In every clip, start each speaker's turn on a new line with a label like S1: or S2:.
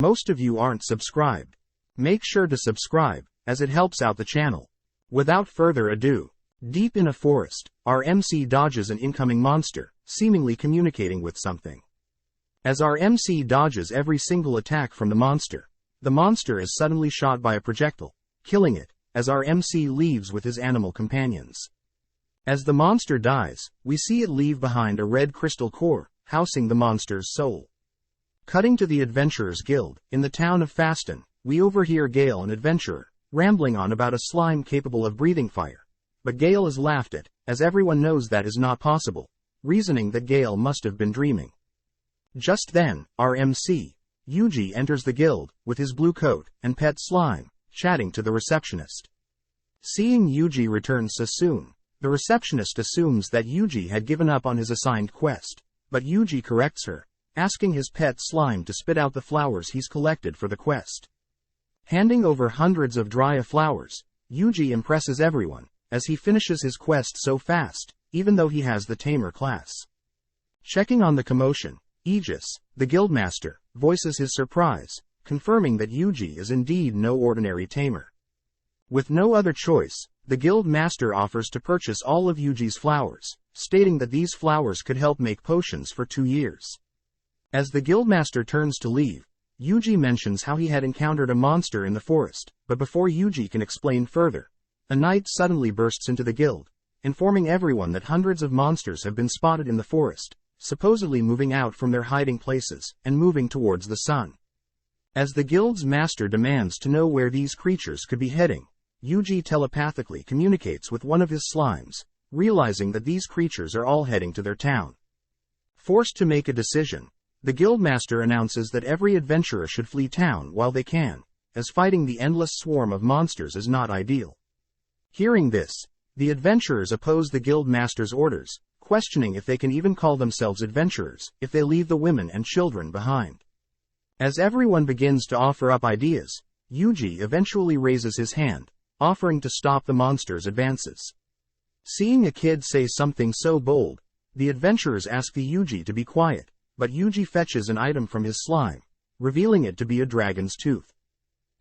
S1: Most of you aren't subscribed. Make sure to subscribe, as it helps out the channel. Without further ado, deep in a forest, our MC dodges an incoming monster, seemingly communicating with something. As our MC dodges every single attack from the monster is suddenly shot by a projectile, killing it, as our MC leaves with his animal companions. As the monster dies, we see it leave behind a red crystal core, housing the monster's soul. Cutting to the Adventurers Guild, in the town of Faston, we overhear Gale, an adventurer, rambling on about a slime capable of breathing fire. But Gale is laughed at, as everyone knows that is not possible, reasoning that Gale must have been dreaming. Just then, our MC, Yuji, enters the guild, with his blue coat and pet slime, chatting to the receptionist. Seeing Yuji return so soon, the receptionist assumes that Yuji had given up on his assigned quest, but Yuji corrects her, asking his pet slime to spit out the flowers he's collected for the quest. Handing over hundreds of dry flowers, Yuji impresses everyone, as he finishes his quest so fast, even though he has the tamer class. Checking on the commotion, Aegis, the guildmaster, voices his surprise, confirming that Yuji is indeed no ordinary tamer. With no other choice, the guild master offers to purchase all of Yuji's flowers, stating that these flowers could help make potions for 2 years. As the guildmaster turns to leave, Yuji mentions how he had encountered a monster in the forest, but before Yuji can explain further, a knight suddenly bursts into the guild, informing everyone that hundreds of monsters have been spotted in the forest, supposedly moving out from their hiding places and moving towards the sun. As the guild's master demands to know where these creatures could be heading, Yuji telepathically communicates with one of his slimes, realizing that these creatures are all heading to their town. Forced to make a decision, the guildmaster announces that every adventurer should flee town while they can, as fighting the endless swarm of monsters is not ideal. Hearing this, the adventurers oppose the guildmaster's orders, questioning if they can even call themselves adventurers if they leave the women and children behind. As everyone begins to offer up ideas, Yuji eventually raises his hand, offering to stop the monster's advances. Seeing a kid say something so bold, the adventurers ask the Yuji to be quiet, but Yuji fetches an item from his slime, revealing it to be a dragon's tooth.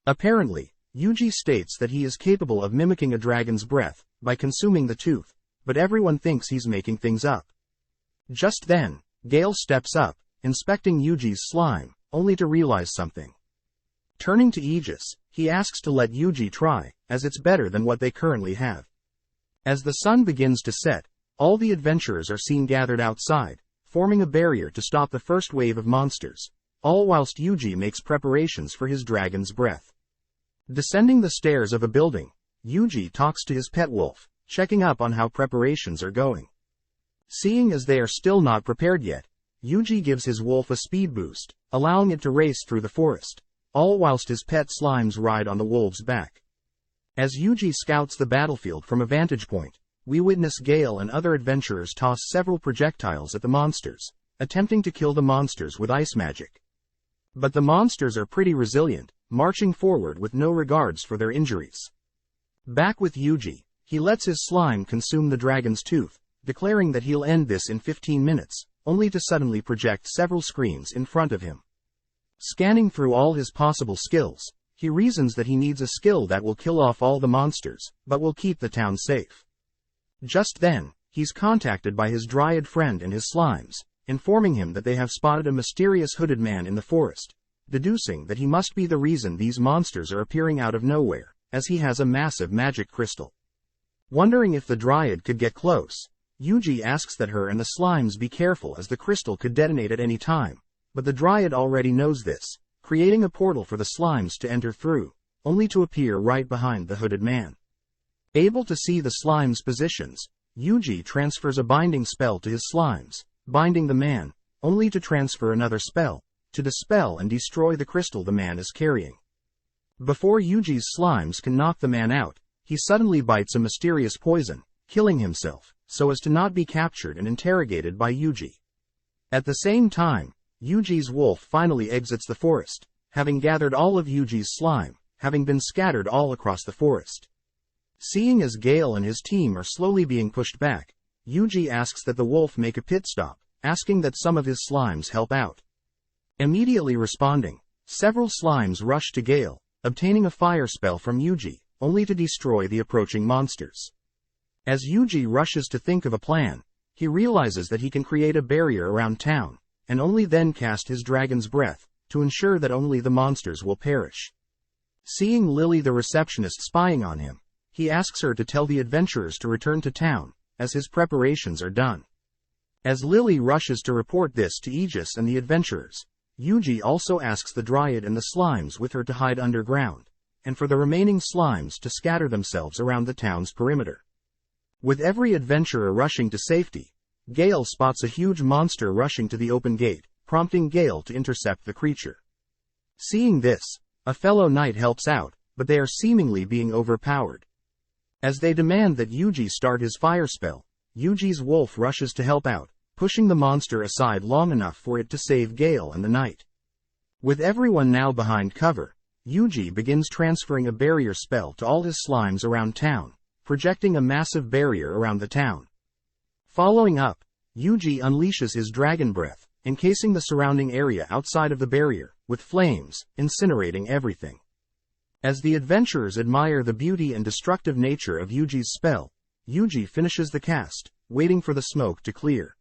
S1: Apparently, Yuji states that he is capable of mimicking a dragon's breath by consuming the tooth, but everyone thinks he's making things up. Just then, Gale steps up, inspecting Yuji's slime, only to realize something. Turning to Aegis, he asks to let Yuji try, as it's better than what they currently have. As the sun begins to set, all the adventurers are seen gathered outside, forming a barrier to stop the first wave of monsters, all whilst Yuji makes preparations for his dragon's breath. Descending the stairs of a building, Yuji talks to his pet wolf, checking up on how preparations are going. Seeing as they are still not prepared yet, Yuji gives his wolf a speed boost, allowing it to race through the forest, all whilst his pet slimes ride on the wolf's back. As Yuji scouts the battlefield from a vantage point, we witness Gale and other adventurers toss several projectiles at the monsters, attempting to kill the monsters with ice magic. But the monsters are pretty resilient, marching forward with no regards for their injuries. Back with Yuji, he lets his slime consume the dragon's tooth, declaring that he'll end this in 15 minutes, only to suddenly project several screens in front of him. Scanning through all his possible skills, he reasons that he needs a skill that will kill off all the monsters, but will keep the town safe. Just then, he's contacted by his dryad friend and his slimes, informing him that they have spotted a mysterious hooded man in the forest, deducing that he must be the reason these monsters are appearing out of nowhere, as he has a massive magic crystal. Wondering if the dryad could get close, Yuji asks that her and the slimes be careful as the crystal could detonate at any time, but the dryad already knows this, creating a portal for the slimes to enter through, only to appear right behind the hooded man. Able to see the slimes' positions, Yuji transfers a binding spell to his slimes, binding the man, only to transfer another spell, to dispel and destroy the crystal the man is carrying. Before Yuji's slimes can knock the man out, he suddenly bites a mysterious poison, killing himself, so as to not be captured and interrogated by Yuji. At the same time, Yuji's wolf finally exits the forest, having gathered all of Yuji's slime, having been scattered all across the forest. Seeing as Gale and his team are slowly being pushed back, Yuji asks that the wolf make a pit stop, asking that some of his slimes help out. Immediately responding, Several slimes rush to Gale, obtaining a fire spell from Yuji, only to destroy the approaching monsters. As Yuji rushes to think of a plan, he realizes that he can create a barrier around town, and only then cast his dragon's breath, to ensure that only the monsters will perish. Seeing Lily the receptionist spying on him, he asks her to tell the adventurers to return to town, as his preparations are done. As Lily rushes to report this to Aegis and the adventurers, Yuji also asks the Dryad and the slimes with her to hide underground, and for the remaining slimes to scatter themselves around the town's perimeter. With every adventurer rushing to safety, Gale spots a huge monster rushing to the open gate, prompting Gale to intercept the creature. Seeing this, a fellow knight helps out, but they are seemingly being overpowered. As they demand that Yuji start his fire spell, Yuji's wolf rushes to help out, pushing the monster aside long enough for it to save Gale and the knight. With everyone now behind cover, Yuji begins transferring a barrier spell to all his slimes around town, projecting a massive barrier around the town. Following up, Yuji unleashes his dragon breath, encasing the surrounding area outside of the barrier, with flames, incinerating everything. As the adventurers admire the beauty and destructive nature of Yuji's spell, Yuji finishes the cast, waiting for the smoke to clear.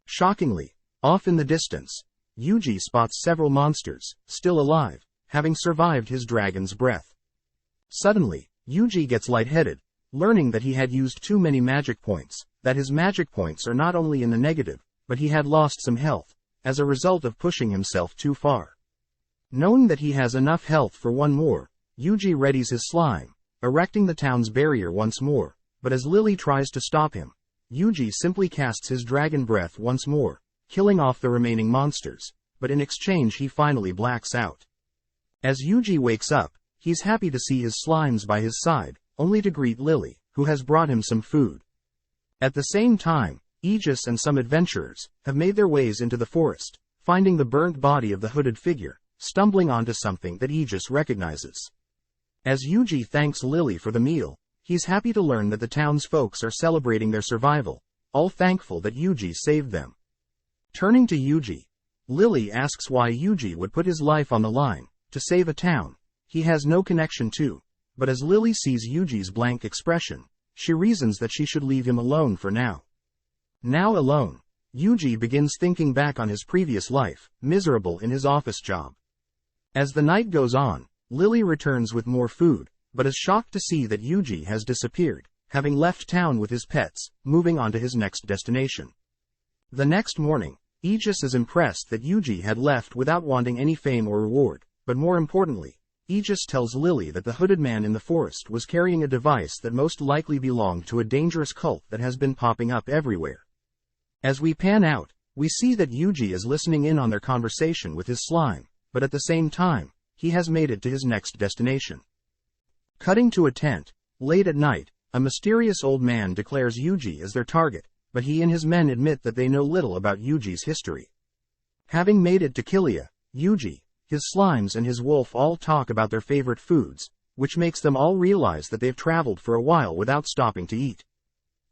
S1: Shockingly, off in the distance, Yuji spots several monsters, still alive, having survived his dragon's breath. Suddenly, Yuji gets lightheaded, learning that he had used too many magic points, that his magic points are not only in the negative, but he had lost some health, as a result of pushing himself too far. Knowing that he has enough health for one more, Yuji readies his slime, erecting the town's barrier once more, but as Lily tries to stop him, Yuji simply casts his dragon breath once more, killing off the remaining monsters, but in exchange he finally blacks out. As Yuji wakes up, he's happy to see his slimes by his side, only to greet Lily, who has brought him some food. At the same time, Aegis and some adventurers have made their ways into the forest, finding the burnt body of the hooded figure, stumbling onto something that Aegis recognizes. As Yuji thanks Lily for the meal, he's happy to learn that the town's folks are celebrating their survival, all thankful that Yuji saved them. Turning to Yuji, Lily asks why Yuji would put his life on the line, to save a town he has no connection to, but as Lily sees Yuji's blank expression, she reasons that she should leave him alone for now. Now alone, Yuji begins thinking back on his previous life, miserable in his office job. As the night goes on, Lily returns with more food, but is shocked to see that Yuji has disappeared, having left town with his pets, moving on to his next destination. The next morning, Aegis is impressed that Yuji had left without wanting any fame or reward, but more importantly, Aegis tells Lily that the hooded man in the forest was carrying a device that most likely belonged to a dangerous cult that has been popping up everywhere. As we pan out, we see that Yuji is listening in on their conversation with his slime, but at the same time, he has made it to his next destination. Cutting to a tent, late at night, a mysterious old man declares Yuji as their target, but he and his men admit that they know little about Yuji's history. Having made it to Kilia, Yuji, his slimes and his wolf all talk about their favorite foods, which makes them all realize that they've traveled for a while without stopping to eat.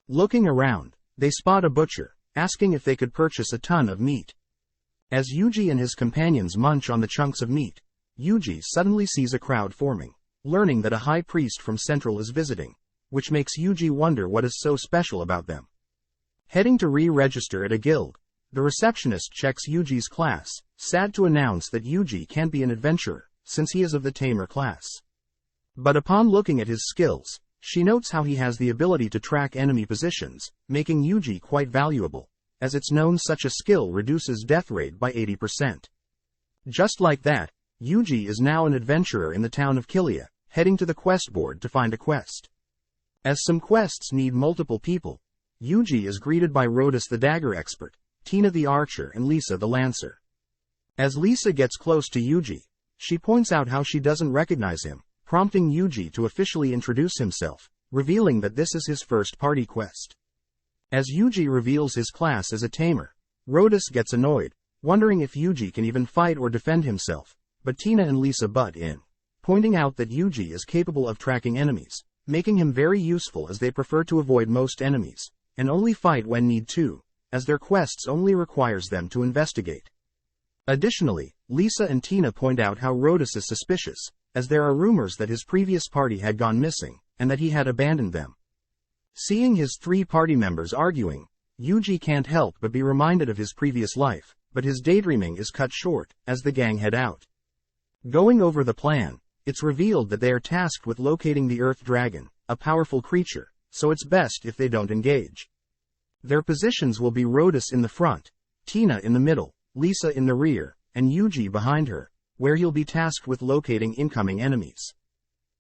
S1: Looking around, they spot a butcher, asking if they could purchase a ton of meat. As Yuji and his companions munch on the chunks of meat, Yuji suddenly sees a crowd forming, learning that a high priest from Central is visiting, which makes Yuji wonder what is so special about them. Heading to re-register at a guild, the receptionist checks Yuji's class, sad to announce that Yuji can't be an adventurer, since he is of the tamer class. But upon looking at his skills, she notes how he has the ability to track enemy positions, making Yuji quite valuable, as it's known such a skill reduces death rate by 80%. Just like that, Yuji is now an adventurer in the town of Kilia, heading to the quest board to find a quest. As some quests need multiple people, Yuji is greeted by Rhodus the dagger expert, Tina the archer and Lisa the lancer. As Lisa gets close to Yuji, she points out how she doesn't recognize him, prompting Yuji to officially introduce himself, revealing that this is his first party quest. As Yuji reveals his class as a tamer, Rhodus gets annoyed, wondering if Yuji can even fight or defend himself, but Tina and Lisa butt in, pointing out that Yuji is capable of tracking enemies, making him very useful as they prefer to avoid most enemies, and only fight when need to, as their quests only requires them to investigate. Additionally, Lisa and Tina point out how Rhodas is suspicious, as there are rumors that his previous party had gone missing, and that he had abandoned them. Seeing his 3 party members arguing, Yuji can't help but be reminded of his previous life, but his daydreaming is cut short, as the gang head out. Going over the plan, it's revealed that they are tasked with locating the Earth Dragon, a powerful creature, so it's best if they don't engage. Their positions will be Rhodas in the front, Tina in the middle, Lisa in the rear, and Yuji behind her, where he'll be tasked with locating incoming enemies.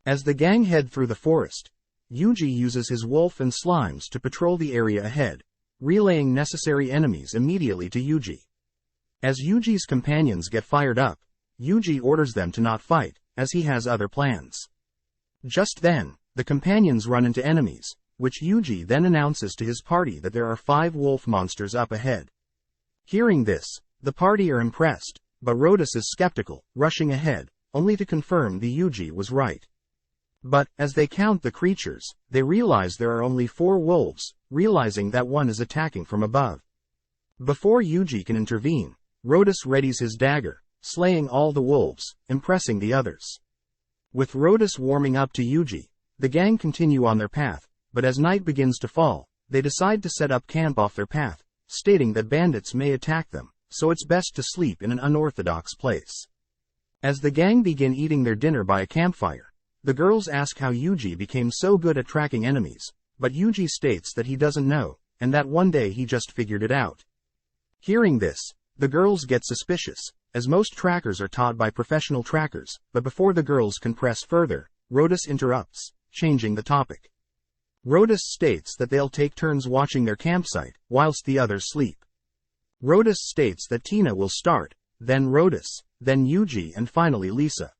S1: As the gang head through the forest, Yuji uses his wolf and slimes to patrol the area ahead, relaying necessary enemies immediately to Yuji. As Yuji's companions get fired up, Yuji orders them to not fight, as he has other plans. Just then, the companions run into enemies, which Yuji then announces to his party that there are 5 wolf monsters up ahead. Hearing this, the party are impressed, but Rhodas is skeptical, rushing ahead, only to confirm the Yuji was right. But, as they count the creatures, they realize there are only 4 wolves, realizing that one is attacking from above. Before Yuji can intervene, Rhodas readies his dagger, slaying all the wolves, impressing the others. With Rhodas warming up to Yuji, the gang continue on their path, but as night begins to fall, they decide to set up camp off their path, stating that bandits may attack them, so it's best to sleep in an unorthodox place. As the gang begin eating their dinner by a campfire, the girls ask how Yuji became so good at tracking enemies, but Yuji states that he doesn't know, and that one day he just figured it out. Hearing this, the girls get suspicious, as most trackers are taught by professional trackers, but before the girls can press further, Rhodas interrupts, changing the topic. Rhodas states that they'll take turns watching their campsite, whilst the others sleep. Rhodas states that Tina will start, then Rhodas, then Yuji and finally Lisa.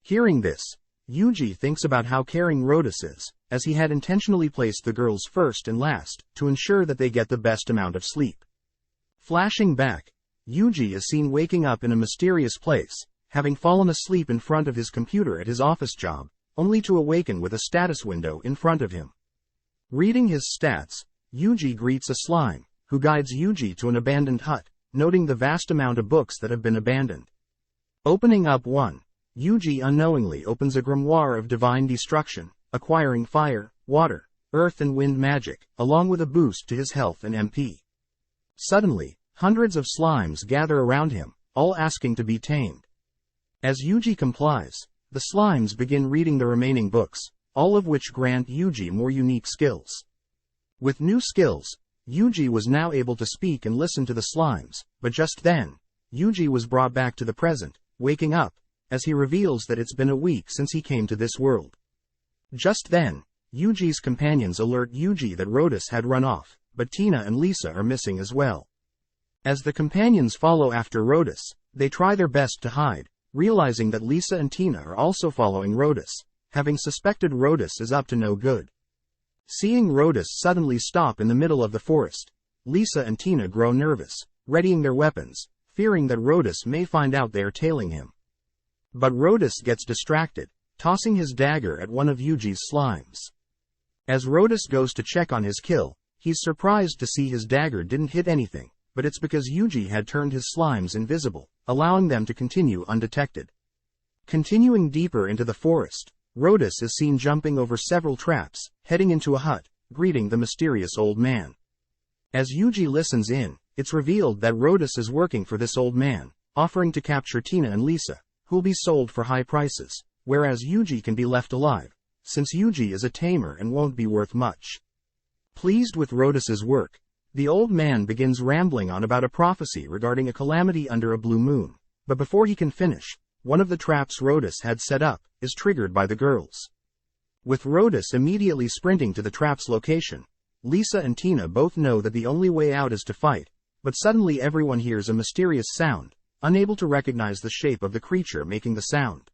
S1: Hearing this, Yuji thinks about how caring Rhodas is, as he had intentionally placed the girls first and last, to ensure that they get the best amount of sleep. Flashing back, Yuji is seen waking up in a mysterious place, having fallen asleep in front of his computer at his office job, only to awaken with a status window in front of him. Reading his stats, Yuji greets a slime, who guides Yuji to an abandoned hut, noting the vast amount of books that have been abandoned. Opening up one, Yuji unknowingly opens a grimoire of divine destruction, acquiring fire, water, earth and wind magic, along with a boost to his health and MP. Suddenly, hundreds of slimes gather around him, all asking to be tamed. As Yuji complies, the slimes begin reading the remaining books, all of which grant Yuji more unique skills. With new skills, Yuji was now able to speak and listen to the slimes, but just then, Yuji was brought back to the present, waking up, as he reveals that it's been a week since he came to this world. Just then, Yuji's companions alert Yuji that Rhodas had run off, but Tina and Lisa are missing as well. As the companions follow after Rhodas, they try their best to hide, realizing that Lisa and Tina are also following Rhodas, having suspected Rhodas is up to no good. Seeing Rhodas suddenly stop in the middle of the forest, Lisa and Tina grow nervous, readying their weapons, fearing that Rhodas may find out they are tailing him. But Rhodas gets distracted, tossing his dagger at one of Yuji's slimes. As Rhodas goes to check on his kill, he's surprised to see his dagger didn't hit anything, but it's because Yuji had turned his slimes invisible, allowing them to continue undetected. Continuing deeper into the forest, Rhodas is seen jumping over several traps, heading into a hut, greeting the mysterious old man. As Yuji listens in, it's revealed that Rhodas is working for this old man, offering to capture Tina and Lisa, who'll be sold for high prices, whereas Yuji can be left alive, since Yuji is a tamer and won't be worth much. Pleased with Rhodas's work, the old man begins rambling on about a prophecy regarding a calamity under a blue moon, but before he can finish, one of the traps Rhodas had set up is triggered by the girls. With Rhodas immediately sprinting to the trap's location, Lisa and Tina both know that the only way out is to fight, but suddenly everyone hears a mysterious sound, unable to recognize the shape of the creature making the sound.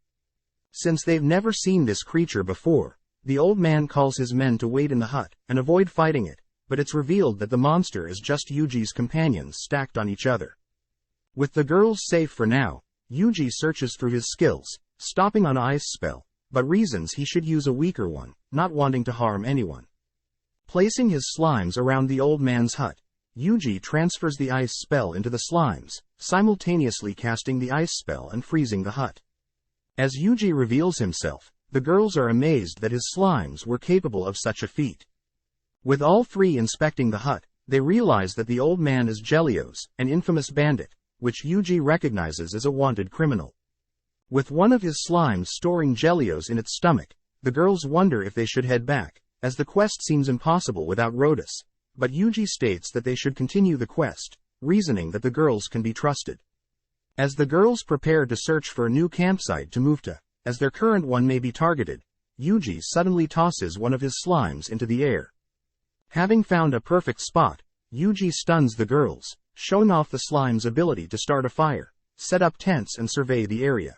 S1: Since they've never seen this creature before, the old man calls his men to wait in the hut and avoid fighting it, but it's revealed that the monster is just Yuji's companions stacked on each other. With the girls safe for now, Yuji searches through his skills, stopping on Ice Spell, but reasons he should use a weaker one, not wanting to harm anyone. Placing his slimes around the old man's hut, Yuji transfers the ice spell into the slimes, simultaneously casting the ice spell and freezing the hut. As Yuji reveals himself, the girls are amazed that his slimes were capable of such a feat. With all three inspecting the hut, they realize that the old man is Gelios, an infamous bandit, which Yuji recognizes as a wanted criminal. With one of his slimes storing Gelios in its stomach, the girls wonder if they should head back, as the quest seems impossible without Rhodas, but Yuji states that they should continue the quest, reasoning that the girls can be trusted. As the girls prepare to search for a new campsite to move to, as their current one may be targeted, Yuji suddenly tosses one of his slimes into the air. Having found a perfect spot, Yuji stuns the girls, showing off the slime's ability to start a fire, set up tents and survey the area.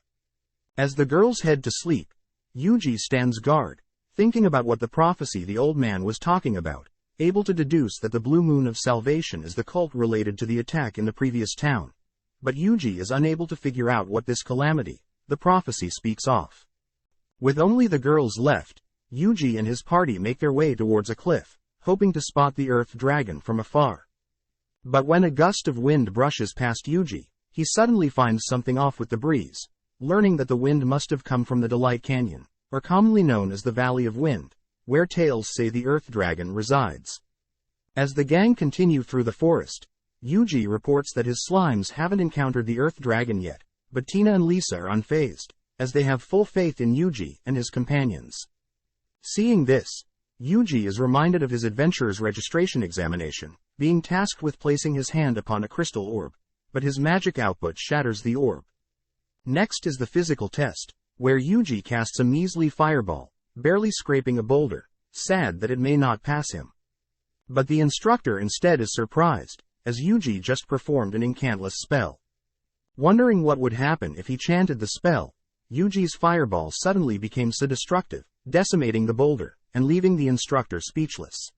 S1: As the girls head to sleep, Yuji stands guard, thinking about what the prophecy the old man was talking about, able to deduce that the Blue Moon of Salvation is the cult related to the attack in the previous town. But Yuji is unable to figure out what this calamity, the prophecy, speaks of. With only the girls left, Yuji and his party make their way towards a cliff, hoping to spot the Earth Dragon from afar. But when a gust of wind brushes past Yuji, he suddenly finds something off with the breeze, learning that the wind must have come from the Delight Canyon, or commonly known as the Valley of Wind, where tales say the Earth Dragon resides. As the gang continue through the forest, Yuji reports that his slimes haven't encountered the Earth Dragon yet, but Tina and Lisa are unfazed, as they have full faith in Yuji and his companions. Seeing this, Yuji is reminded of his adventurer's registration examination, being tasked with placing his hand upon a crystal orb, but his magic output shatters the orb. Next is the physical test, where Yuji casts a measly fireball, barely scraping a boulder, sad that it may not pass him. But the instructor instead is surprised, as Yuji just performed an incantless spell. Wondering what would happen if he chanted the spell, Yuji's fireball suddenly became so destructive, decimating the boulder, and leaving the instructor speechless.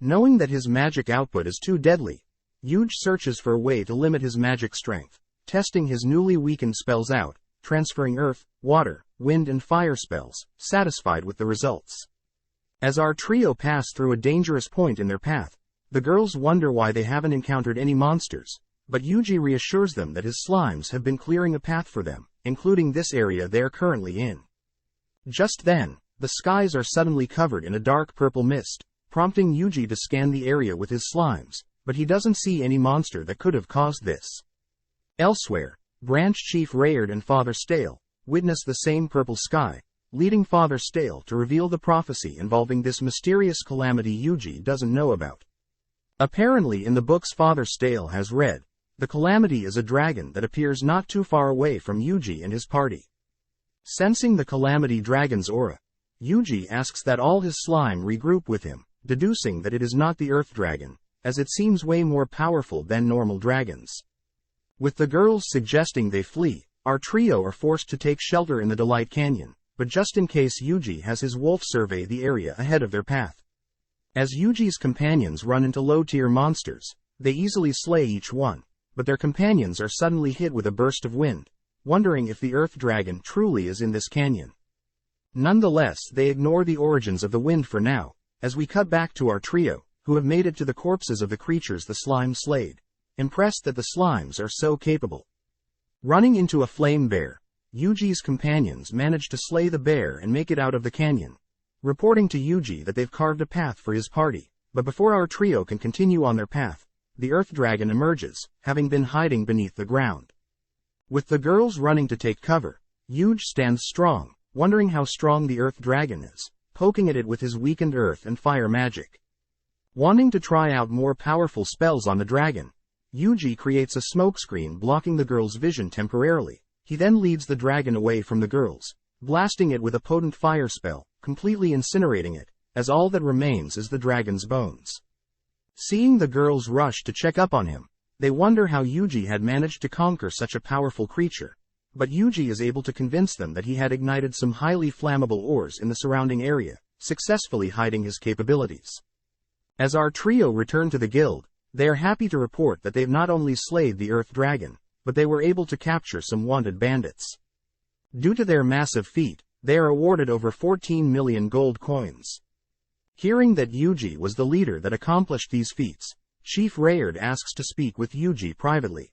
S1: Knowing that his magic output is too deadly, Yuji searches for a way to limit his magic strength, testing his newly weakened spells out, transferring earth, water, wind and fire spells, satisfied with the results. As our trio pass through a dangerous point in their path, the girls wonder why they haven't encountered any monsters, but Yuji reassures them that his slimes have been clearing a path for them, including this area they are currently in. Just then, the skies are suddenly covered in a dark purple mist, prompting Yuji to scan the area with his slimes, but he doesn't see any monster that could have caused this. Elsewhere, Branch Chief Rayard and Father Stale witness the same purple sky, leading Father Stale to reveal the prophecy involving this mysterious calamity Yuji doesn't know about. Apparently in the books Father Stale has read, the calamity is a dragon that appears not too far away from Yuji and his party. Sensing the calamity dragon's aura, Yuji asks that all his slime regroup with him, deducing that it is not the Earth Dragon, as it seems way more powerful than normal dragons. With the girls suggesting they flee, our trio are forced to take shelter in the Delight Canyon, but just in case Yuji has his wolf survey the area ahead of their path. As Yuji's companions run into low-tier monsters, they easily slay each one, but their companions are suddenly hit with a burst of wind, wondering if the Earth Dragon truly is in this canyon. Nonetheless, they ignore the origins of the wind for now, as we cut back to our trio, who have made it to the corpses of the creatures the slime slayed, impressed that the slimes are so capable. Running into a flame bear, Yuji's companions manage to slay the bear and make it out of the canyon, reporting to Yuji that they've carved a path for his party, but before our trio can continue on their path, the Earth Dragon emerges, having been hiding beneath the ground. With the girls running to take cover, Yuji stands strong, wondering how strong the Earth Dragon is, poking at it with his weakened earth and fire magic. Wanting to try out more powerful spells on the dragon, Yuji creates a smokescreen blocking the girls' vision temporarily. He then leads the dragon away from the girls, blasting it with a potent fire spell, completely incinerating it, as all that remains is the dragon's bones. Seeing the girls rush to check up on him, they wonder how Yuji had managed to conquer such a powerful creature, but Yuji is able to convince them that he had ignited some highly flammable ores in the surrounding area, successfully hiding his capabilities. As our trio return to the guild, they are happy to report that they've not only slayed the Earth Dragon, but they were able to capture some wanted bandits. Due to their massive feat, they are awarded over 14 million gold coins. Hearing that Yuji was the leader that accomplished these feats, Chief Rayard asks to speak with Yuji privately.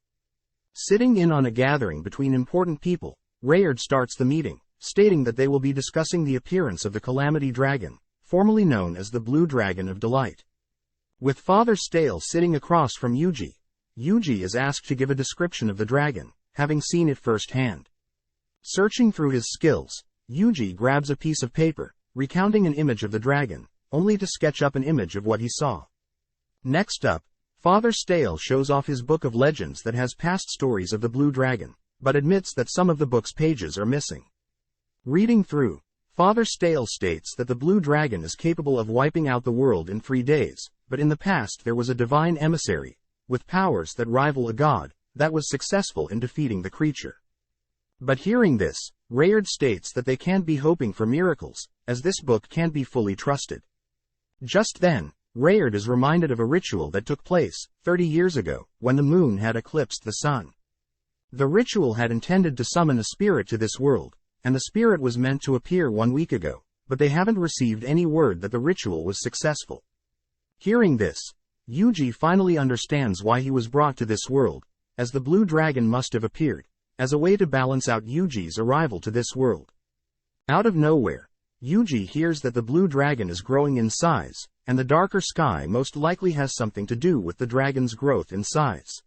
S1: Sitting in on a gathering between important people, Rayard starts the meeting, stating that they will be discussing the appearance of the Calamity Dragon, formerly known as the Blue Dragon of Delight. With Father Stale sitting across from Yuji, Yuji is asked to give a description of the dragon, having seen it firsthand. Searching through his skills, Yuji grabs a piece of paper, recounting an image of the dragon, only to sketch up an image of what he saw. Next up, Father Stale shows off his book of legends that has past stories of the Blue Dragon, but admits that some of the book's pages are missing. Reading through, Father Stale states that the Blue Dragon is capable of wiping out the world in 3 days, but in the past there was a divine emissary, with powers that rival a god, that was successful in defeating the creature. But hearing this, Rayard states that they can't be hoping for miracles, as this book can't be fully trusted. Just then, Rayard is reminded of a ritual that took place 30 years ago, when the moon had eclipsed the sun. The ritual had intended to summon a spirit to this world, and the spirit was meant to appear 1 week ago, but they haven't received any word that the ritual was successful. Hearing this, Yuji finally understands why he was brought to this world, as the Blue Dragon must have appeared, as a way to balance out Yuji's arrival to this world. Out of nowhere, Yuji hears that the Blue Dragon is growing in size, and the darker sky most likely has something to do with the dragon's growth in size.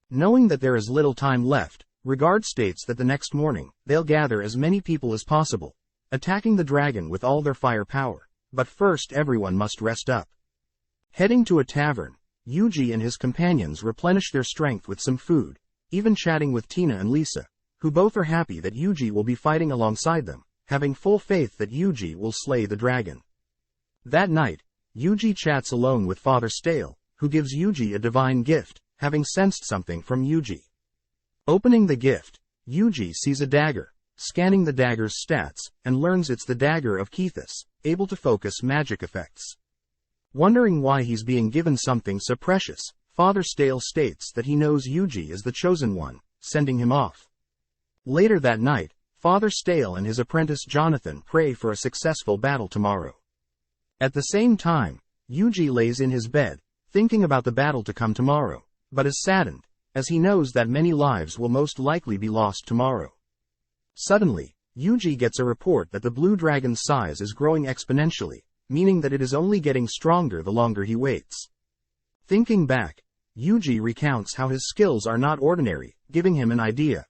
S1: Knowing that there is little time left, Rayard states that the next morning, they'll gather as many people as possible, attacking the dragon with all their firepower, but first everyone must rest up. Heading to a tavern, Yuji and his companions replenish their strength with some food, even chatting with Tina and Lisa, who both are happy that Yuji will be fighting alongside them, having full faith that Yuji will slay the dragon. That night, Yuji chats alone with Father Stale, who gives Yuji a divine gift, having sensed something from Yuji. Opening the gift, Yuji sees a dagger, scanning the dagger's stats, and learns it's the dagger of Kethis, able to focus magic effects. Wondering why he's being given something so precious, Father Stale states that he knows Yuji is the chosen one, sending him off. Later that night, Father Stale and his apprentice Jonathan pray for a successful battle tomorrow. At the same time, Yuji lays in his bed, thinking about the battle to come tomorrow, but is saddened, as he knows that many lives will most likely be lost tomorrow. Suddenly, Yuji gets a report that the Blue Dragon's size is growing exponentially, meaning that it is only getting stronger the longer he waits. Thinking back, Yuji recounts how his skills are not ordinary, giving him an idea.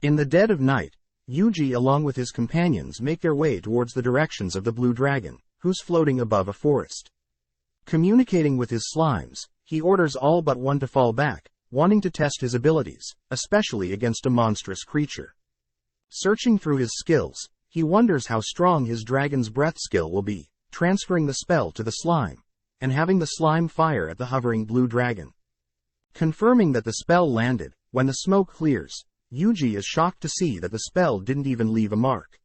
S1: In the dead of night, Yuji along with his companions make their way towards the directions of the Blue Dragon, who's floating above a forest. Communicating with his slimes, he orders all but one to fall back, wanting to test his abilities, especially against a monstrous creature. Searching through his skills, he wonders how strong his dragon's breath skill will be, transferring the spell to the slime, and having the slime fire at the hovering Blue Dragon. Confirming that the spell landed, when the smoke clears, Yuji is shocked to see that the spell didn't even leave a mark.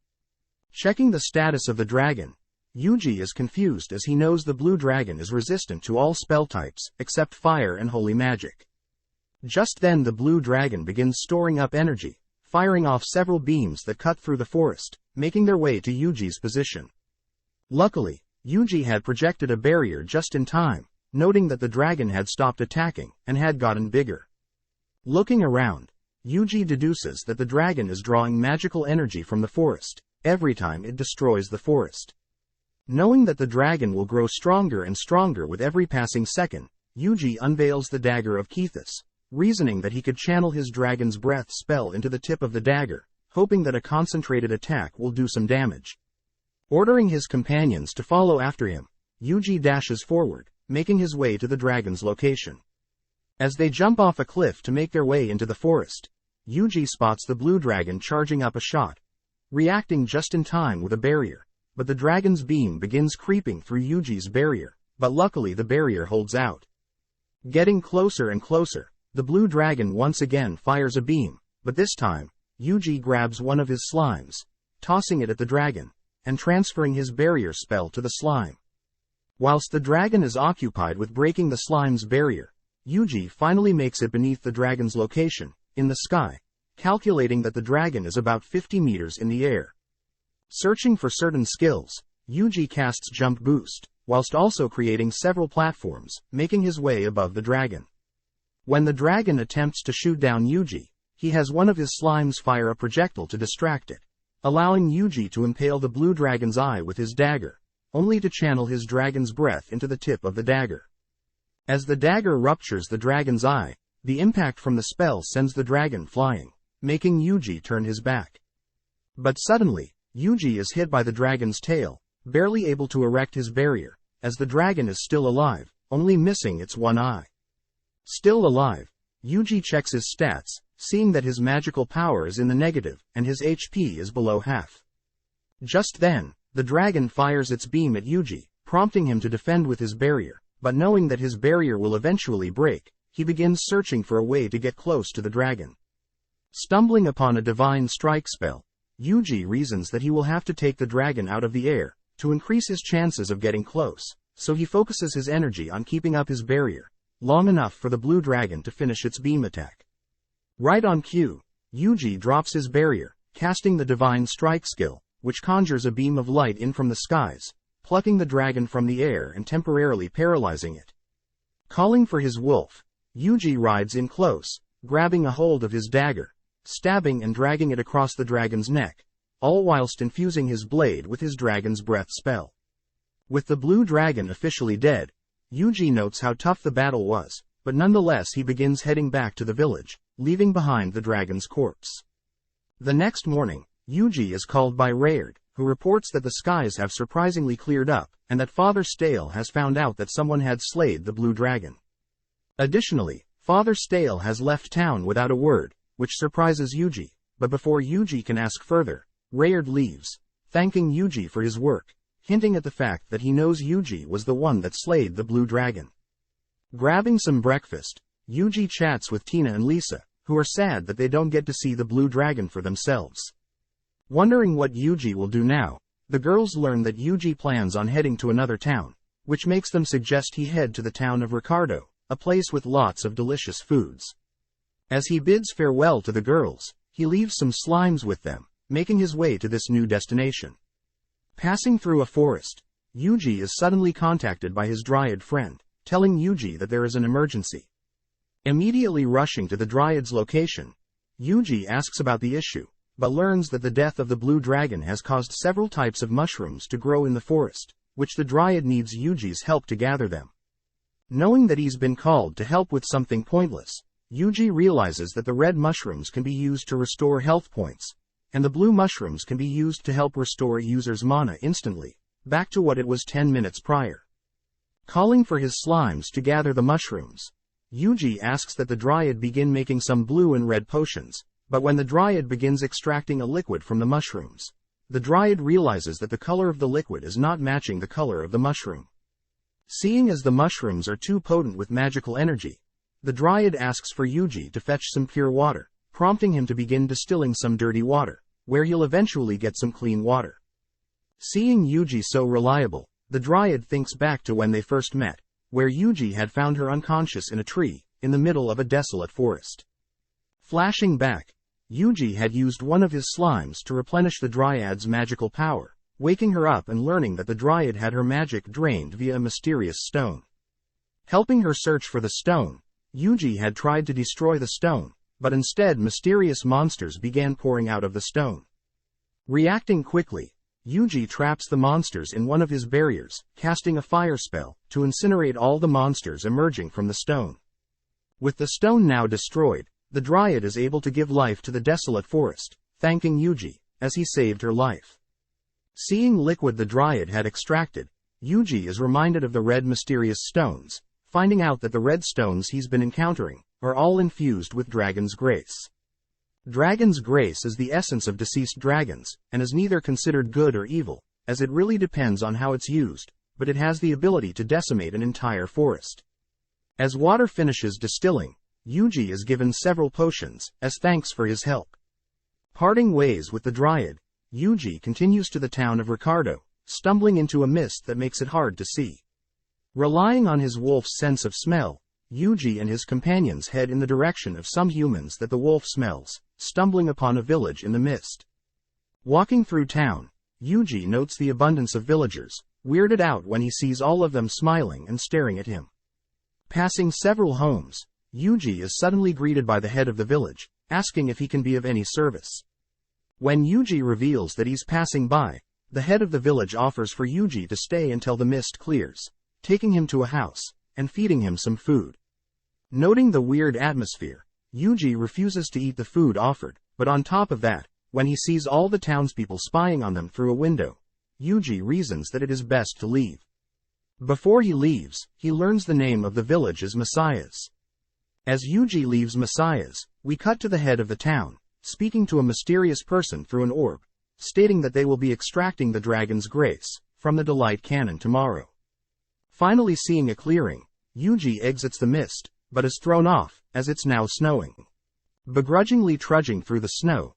S1: Checking the status of the dragon, Yuji is confused as he knows the Blue Dragon is resistant to all spell types, except fire and holy magic. Just then the Blue Dragon begins storing up energy, firing off several beams that cut through the forest, making their way to Yuji's position. Luckily, Yuji had projected a barrier just in time, noting that the dragon had stopped attacking, and had gotten bigger. Looking around, Yuji deduces that the dragon is drawing magical energy from the forest, every time it destroys the forest. Knowing that the dragon will grow stronger and stronger with every passing second, Yuji unveils the dagger of Kethis, reasoning that he could channel his dragon's breath spell into the tip of the dagger, hoping that a concentrated attack will do some damage. Ordering his companions to follow after him, Yuji dashes forward, making his way to the dragon's location. As they jump off a cliff to make their way into the forest, Yuji spots the Blue Dragon charging up a shot, reacting just in time with a barrier, but the dragon's beam begins creeping through Yuji's barrier, but luckily the barrier holds out. Getting closer and closer, the Blue Dragon once again fires a beam, but this time, Yuji grabs one of his slimes, tossing it at the dragon, and transferring his barrier spell to the slime. Whilst the dragon is occupied with breaking the slime's barrier, Yuji finally makes it beneath the dragon's location, in the sky, calculating that the dragon is about 50 meters in the air. Searching for certain skills, Yuji casts Jump Boost, whilst also creating several platforms, making his way above the dragon. When the dragon attempts to shoot down Yuji, he has one of his slimes fire a projectile to distract it, allowing Yuji to impale the blue dragon's eye with his dagger, only to channel his dragon's breath into the tip of the dagger. As the dagger ruptures the dragon's eye, the impact from the spell sends the dragon flying, making Yuji turn his back. But suddenly, Yuji is hit by the dragon's tail, barely able to erect his barrier, as the dragon is still alive, only missing its one eye. Still alive, Yuji checks his stats, seeing that his magical power is in the negative, and his HP is below half. Just then, the dragon fires its beam at Yuji, prompting him to defend with his barrier, but knowing that his barrier will eventually break, he begins searching for a way to get close to the dragon. Stumbling upon a divine strike spell, Yuji reasons that he will have to take the dragon out of the air, to increase his chances of getting close, so he focuses his energy on keeping up his barrier, long enough for the blue dragon to finish its beam attack. Right on cue, Yuji drops his barrier, casting the divine strike skill, which conjures a beam of light in from the skies, plucking the dragon from the air and temporarily paralyzing it. Calling for his wolf, Yuji rides in close, grabbing a hold of his dagger, stabbing and dragging it across the dragon's neck, all whilst infusing his blade with his dragon's breath spell. With the blue dragon officially dead, Yuji notes how tough the battle was, but nonetheless he begins heading back to the village, leaving behind the dragon's corpse. The next morning, Yuji is called by Rayard, who reports that the skies have surprisingly cleared up, and that Father Stale has found out that someone had slayed the blue dragon. Additionally, Father Stale has left town without a word, which surprises Yuji, but before Yuji can ask further, Rayard leaves, thanking Yuji for his work, hinting at the fact that he knows Yuji was the one that slayed the blue dragon. Grabbing some breakfast, Yuji chats with Tina and Lisa, who are sad that they don't get to see the blue dragon for themselves. Wondering what Yuji will do now, the girls learn that Yuji plans on heading to another town, which makes them suggest he head to the town of Ricardo, a place with lots of delicious foods. As he bids farewell to the girls, he leaves some slimes with them, making his way to this new destination. Passing through a forest, Yuji is suddenly contacted by his dryad friend, telling Yuji that there is an emergency. Immediately rushing to the dryad's location, Yuji asks about the issue, but learns that the death of the blue dragon has caused several types of mushrooms to grow in the forest, which the dryad needs Yuji's help to gather them. Knowing that he's been called to help with something pointless, Yuji realizes that the red mushrooms can be used to restore health points, and the blue mushrooms can be used to help restore a user's mana instantly, back to what it was 10 minutes prior. Calling for his slimes to gather the mushrooms, Yuji asks that the dryad begin making some blue and red potions, but when the dryad begins extracting a liquid from the mushrooms, the dryad realizes that the color of the liquid is not matching the color of the mushroom. Seeing as the mushrooms are too potent with magical energy, the dryad asks for Yuji to fetch some pure water, prompting him to begin distilling some dirty water, where he'll eventually get some clean water. Seeing Yuji so reliable, the dryad thinks back to when they first met, where Yuji had found her unconscious in a tree, in the middle of a desolate forest. Flashing back, Yuji had used one of his slimes to replenish the dryad's magical power, waking her up and learning that the dryad had her magic drained via a mysterious stone. Helping her search for the stone, Yuji had tried to destroy the stone, but instead mysterious monsters began pouring out of the stone. Reacting quickly, Yuji traps the monsters in one of his barriers, casting a fire spell to incinerate all the monsters emerging from the stone. With the stone now destroyed, the dryad is able to give life to the desolate forest, thanking Yuji, as he saved her life. Seeing liquid the dryad had extracted, Yuji is reminded of the red mysterious stones, finding out that the red stones he's been encountering are all infused with Dragon's Grace. Dragon's Grace is the essence of deceased dragons, and is neither considered good or evil, as it really depends on how it's used, but it has the ability to decimate an entire forest. As water finishes distilling, Yuji is given several potions, as thanks for his help. Parting ways with the dryad, Yuji continues to the town of Ricardo, stumbling into a mist that makes it hard to see. Relying on his wolf's sense of smell, Yuji and his companions head in the direction of some humans that the wolf smells, stumbling upon a village in the mist. Walking through town, Yuji notes the abundance of villagers, weirded out when he sees all of them smiling and staring at him. Passing several homes, Yuji is suddenly greeted by the head of the village, asking if he can be of any service. When Yuji reveals that he's passing by, the head of the village offers for Yuji to stay until the mist clears, taking him to a house, and feeding him some food. Noting the weird atmosphere, Yuji refuses to eat the food offered, but on top of that, when he sees all the townspeople spying on them through a window, Yuji reasons that it is best to leave. Before he leaves, he learns the name of the village is Messiah's. As Yuji leaves Messiah's, we cut to the head of the town, speaking to a mysterious person through an orb, stating that they will be extracting the dragon's grace from the Delight Cannon tomorrow. Finally seeing a clearing, Yuji exits the mist, but is thrown off, as it's now snowing. Begrudgingly trudging through the snow,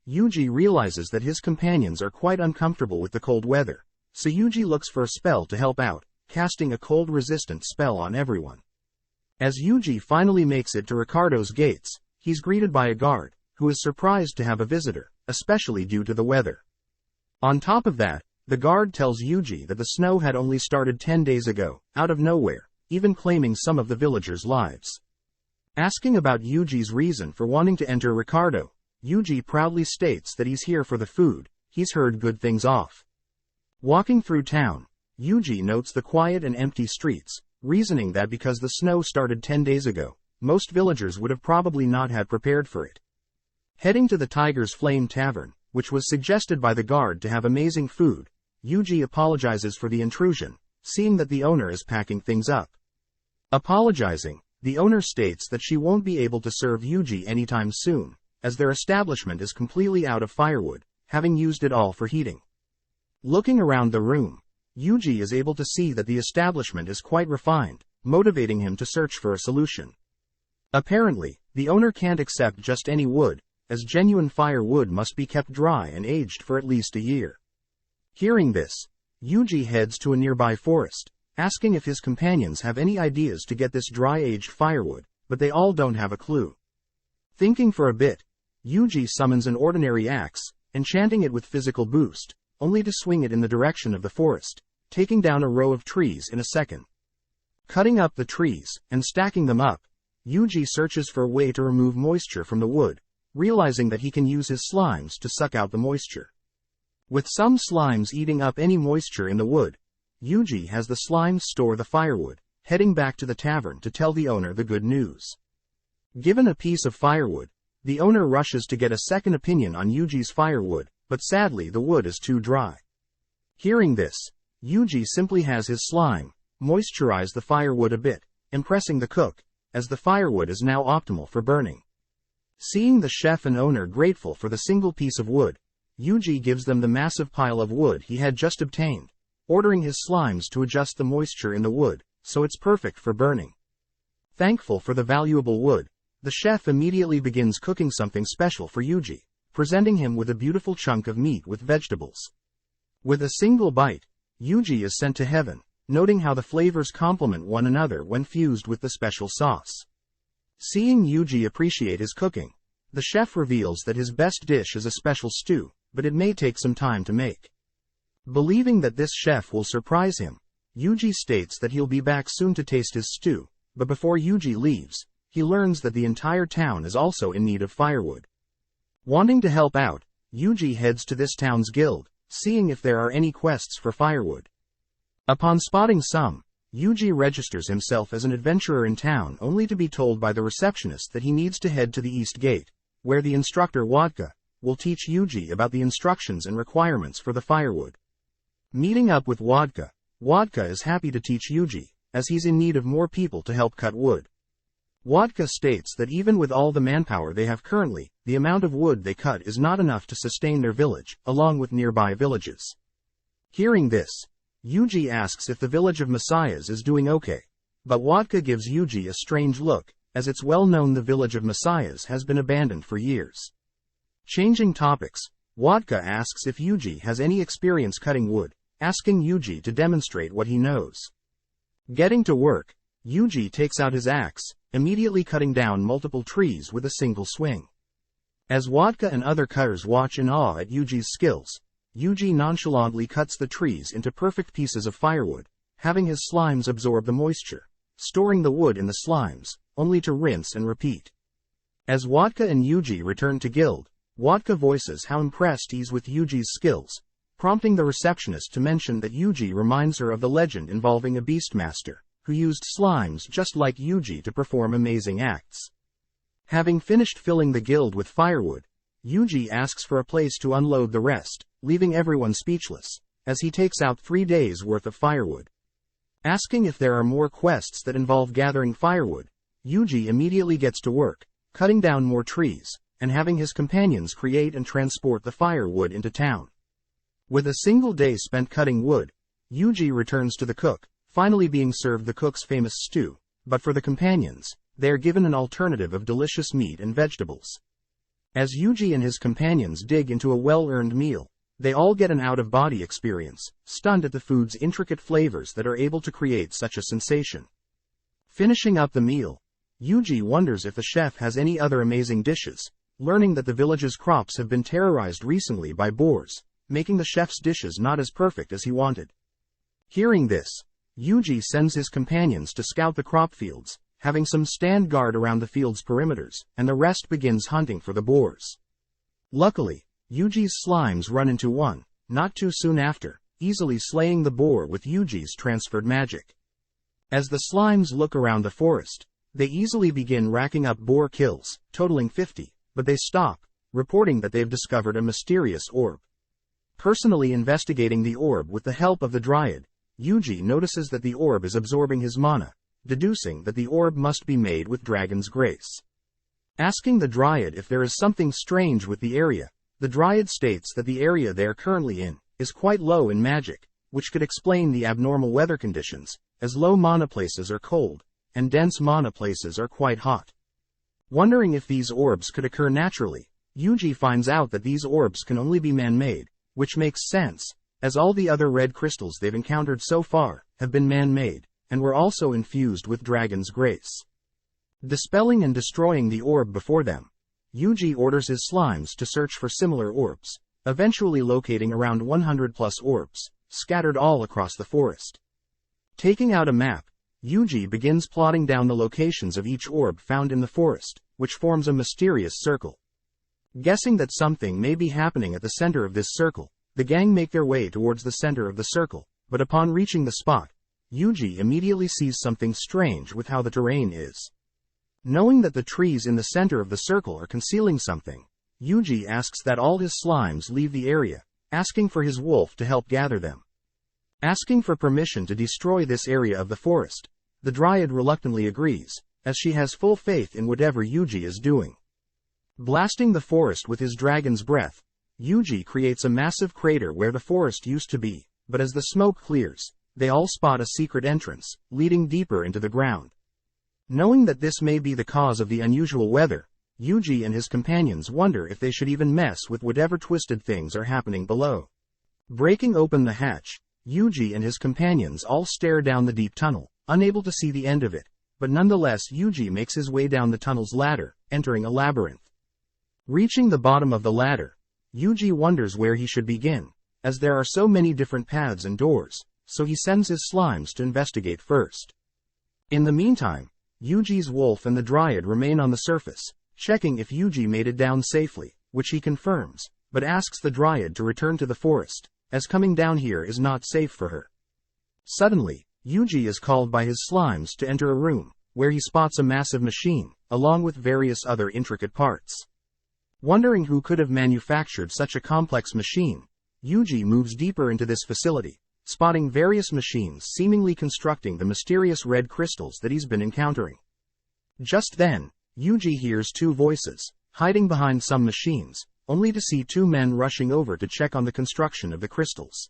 S1: Yuji realizes that his companions are quite uncomfortable with the cold weather, so Yuji looks for a spell to help out, casting a cold-resistant spell on everyone. As Yuji finally makes it to Ricardo's gates, he's greeted by a guard, who is surprised to have a visitor, especially due to the weather. On top of that, the guard tells Yuji that the snow had only started 10 days ago, out of nowhere, even claiming some of the villagers' lives. Asking about Yuji's reason for wanting to enter Ricardo, Yuji proudly states that he's here for the food, he's heard good things off. Walking through town, Yuji notes the quiet and empty streets, reasoning that because the snow started 10 days ago, most villagers would have probably not had prepared for it. Heading to the Tiger's Flame Tavern, which was suggested by the guard to have amazing food, Yuji apologizes for the intrusion, seeing that the owner is packing things up. Apologizing, the owner states that she won't be able to serve Yuji anytime soon, as their establishment is completely out of firewood, having used it all for heating. Looking around the room, Yuji is able to see that the establishment is quite refined, motivating him to search for a solution. Apparently, the owner can't accept just any wood, as genuine firewood must be kept dry and aged for at least a year. Hearing this, Yuji heads to a nearby forest, asking if his companions have any ideas to get this dry-aged firewood, but they all don't have a clue. Thinking for a bit, Yuji summons an ordinary axe, enchanting it with physical boost, only to swing it in the direction of the forest, taking down a row of trees in a second. Cutting up the trees, and stacking them up, Yuji searches for a way to remove moisture from the wood, realizing that he can use his slimes to suck out the moisture. With some slimes eating up any moisture in the wood, Yuji has the slimes store the firewood, heading back to the tavern to tell the owner the good news. Given a piece of firewood, the owner rushes to get a second opinion on Yuji's firewood, but sadly the wood is too dry. Hearing this, Yuji simply has his slime moisturize the firewood a bit, impressing the cook, as the firewood is now optimal for burning. Seeing the chef and owner grateful for the single piece of wood, Yuji gives them the massive pile of wood he had just obtained, ordering his slimes to adjust the moisture in the wood, so it's perfect for burning. Thankful for the valuable wood, the chef immediately begins cooking something special for Yuji, presenting him with a beautiful chunk of meat with vegetables. With a single bite, Yuji is sent to heaven, noting how the flavors complement one another when fused with the special sauce. Seeing Yuji appreciate his cooking, the chef reveals that his best dish is a special stew, but it may take some time to make. Believing that this chef will surprise him, Yuji states that he'll be back soon to taste his stew, but before Yuji leaves, he learns that the entire town is also in need of firewood. Wanting to help out, Yuji heads to this town's guild, seeing if there are any quests for firewood. Upon spotting some, Yuji registers himself as an adventurer in town only to be told by the receptionist that he needs to head to the East Gate, where the instructor Wodka will teach Yuji about the instructions and requirements for the firewood. Meeting up with Wodka, Wodka is happy to teach Yuji, as he's in need of more people to help cut wood. Wodka states that even with all the manpower they have currently, the amount of wood they cut is not enough to sustain their village, along with nearby villages. Hearing this, Yuji asks if the village of Messiah's is doing okay, but Wodka gives Yuji a strange look, as it's well known the village of Messiah's has been abandoned for years. Changing topics, Wodka asks if Yuji has any experience cutting wood, asking Yuji to demonstrate what he knows. Getting to work, Yuji takes out his axe, immediately cutting down multiple trees with a single swing. As Wodka and other cutters watch in awe at Yuji's skills, Yuji nonchalantly cuts the trees into perfect pieces of firewood, having his slimes absorb the moisture, storing the wood in the slimes, only to rinse and repeat. As Wodka and Yuji return to guild, Wodka voices how impressed he is with Yuji's skills, prompting the receptionist to mention that Yuji reminds her of the legend involving a beastmaster, who used slimes just like Yuji to perform amazing acts. Having finished filling the guild with firewood, Yuji asks for a place to unload the rest, leaving everyone speechless, as he takes out 3 days' worth of firewood. Asking if there are more quests that involve gathering firewood, Yuji immediately gets to work, cutting down more trees, and having his companions create and transport the firewood into town. With a single day spent cutting wood, Yuji returns to the cook, finally being served the cook's famous stew, but for the companions, they are given an alternative of delicious meat and vegetables. As Yuji and his companions dig into a well-earned meal, they all get an out-of-body experience, stunned at the food's intricate flavors that are able to create such a sensation. Finishing up the meal, Yuji wonders if the chef has any other amazing dishes, learning that the village's crops have been terrorized recently by boars, making the chef's dishes not as perfect as he wanted. Hearing this, Yuji sends his companions to scout the crop fields, having some stand guard around the field's perimeters, and the rest begins hunting for the boars. Luckily, Yuji's slimes run into one, not too soon after, easily slaying the boar with Yuji's transferred magic. As the slimes look around the forest, they easily begin racking up boar kills, totaling 50, but they stop, reporting that they've discovered a mysterious orb. Personally investigating the orb with the help of the Dryad, Yuji notices that the orb is absorbing his mana, deducing that the orb must be made with Dragon's Grace. Asking the Dryad if there is something strange with the area, the Dryad states that the area they are currently in is quite low in magic, which could explain the abnormal weather conditions, as low mana places are cold, and dense mana places are quite hot. Wondering if these orbs could occur naturally, Yuji finds out that these orbs can only be man-made, which makes sense, as all the other red crystals they've encountered so far have been man-made, and were also infused with Dragon's Grace. Dispelling and destroying the orb before them, Yuji orders his slimes to search for similar orbs, eventually locating around 100+ orbs, scattered all across the forest. Taking out a map, Yuji begins plotting down the locations of each orb found in the forest, which forms a mysterious circle. Guessing that something may be happening at the center of this circle, the gang make their way towards the center of the circle, but upon reaching the spot, Yuji immediately sees something strange with how the terrain is. Knowing that the trees in the center of the circle are concealing something, Yuji asks that all his slimes leave the area, asking for his wolf to help gather them. Asking for permission to destroy this area of the forest, the Dryad reluctantly agrees, as she has full faith in whatever Yuji is doing. Blasting the forest with his dragon's breath, Yuji creates a massive crater where the forest used to be, but as the smoke clears, they all spot a secret entrance, leading deeper into the ground. Knowing that this may be the cause of the unusual weather, Yuji and his companions wonder if they should even mess with whatever twisted things are happening below. Breaking open the hatch, Yuji and his companions all stare down the deep tunnel, unable to see the end of it, but nonetheless Yuji makes his way down the tunnel's ladder, entering a labyrinth. Reaching the bottom of the ladder, Yuji wonders where he should begin, as there are so many different paths and doors, so he sends his slimes to investigate first. In the meantime, Yuji's wolf and the Dryad remain on the surface, checking if Yuji made it down safely, which he confirms, but asks the Dryad to return to the forest, as coming down here is not safe for her. Suddenly, Yuji is called by his slimes to enter a room, where he spots a massive machine, along with various other intricate parts. Wondering who could have manufactured such a complex machine, Yuji moves deeper into this facility, spotting various machines seemingly constructing the mysterious red crystals that he's been encountering. Just then, Yuji hears two voices, hiding behind some machines, only to see two men rushing over to check on the construction of the crystals.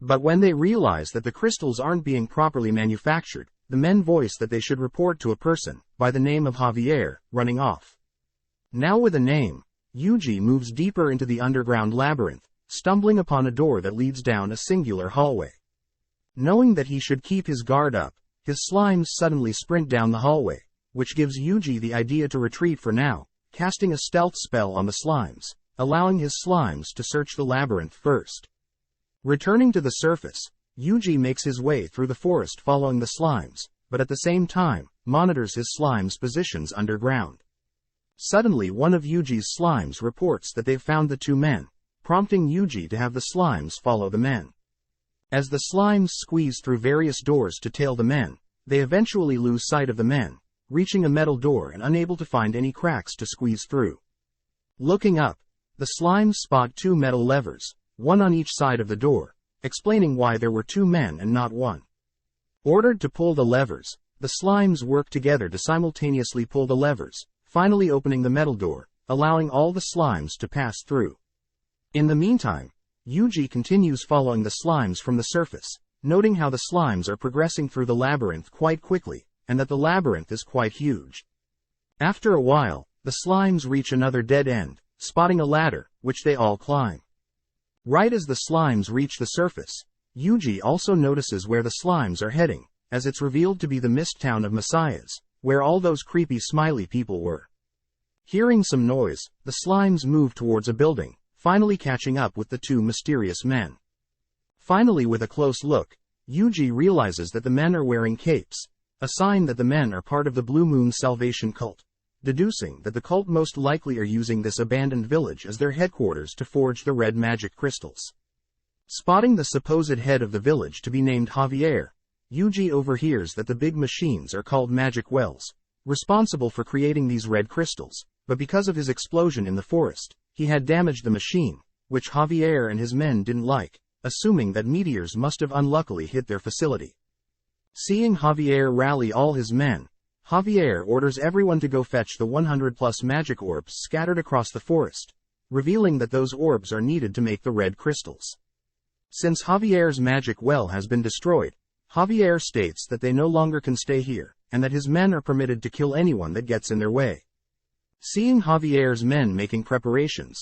S1: But when they realize that the crystals aren't being properly manufactured, the men voice that they should report to a person, by the name of Javier, running off. Now with a name, Yuji moves deeper into the underground labyrinth, stumbling upon a door that leads down a singular hallway. Knowing that he should keep his guard up, his slimes suddenly sprint down the hallway, which gives Yuji the idea to retreat for now, casting a stealth spell on the slimes, allowing his slimes to search the labyrinth first. Returning to the surface, Yuji makes his way through the forest following the slimes, but at the same time, monitors his slimes' positions underground. Suddenly one of Yuji's slimes reports that they've found the two men, prompting Yuji to have the slimes follow the men. As the slimes squeeze through various doors to tail the men, they eventually lose sight of the men, reaching a metal door and unable to find any cracks to squeeze through. Looking up, the slimes spot two metal levers, one on each side of the door, explaining why there were two men and not one. Ordered to pull the levers, the slimes work together to simultaneously pull the levers, finally opening the metal door, allowing all the slimes to pass through. In the meantime, Yuji continues following the slimes from the surface, noting how the slimes are progressing through the labyrinth quite quickly, and that the labyrinth is quite huge. After a while, the slimes reach another dead end, spotting a ladder, which they all climb. Right as the slimes reach the surface, Yuji also notices where the slimes are heading, as it's revealed to be the mist town of Messiahs, where all those creepy smiley people were. Hearing some noise, the slimes move towards a building, finally catching up with the two mysterious men. Finally, with a close look, Yuji realizes that the men are wearing capes, a sign that the men are part of the Blue Moon Salvation cult, deducing that the cult most likely are using this abandoned village as their headquarters to forge the red magic crystals. Spotting the supposed head of the village to be named Javier, Yuji overhears that the big machines are called magic wells, responsible for creating these red crystals, but because of his explosion in the forest, he had damaged the machine, which Javier and his men didn't like, assuming that meteors must have unluckily hit their facility. Seeing Javier rally all his men, Javier orders everyone to go fetch the 100+ magic orbs scattered across the forest, revealing that those orbs are needed to make the red crystals. Since Javier's magic well has been destroyed, Javier states that they no longer can stay here, and that his men are permitted to kill anyone that gets in their way. Seeing Javier's men making preparations,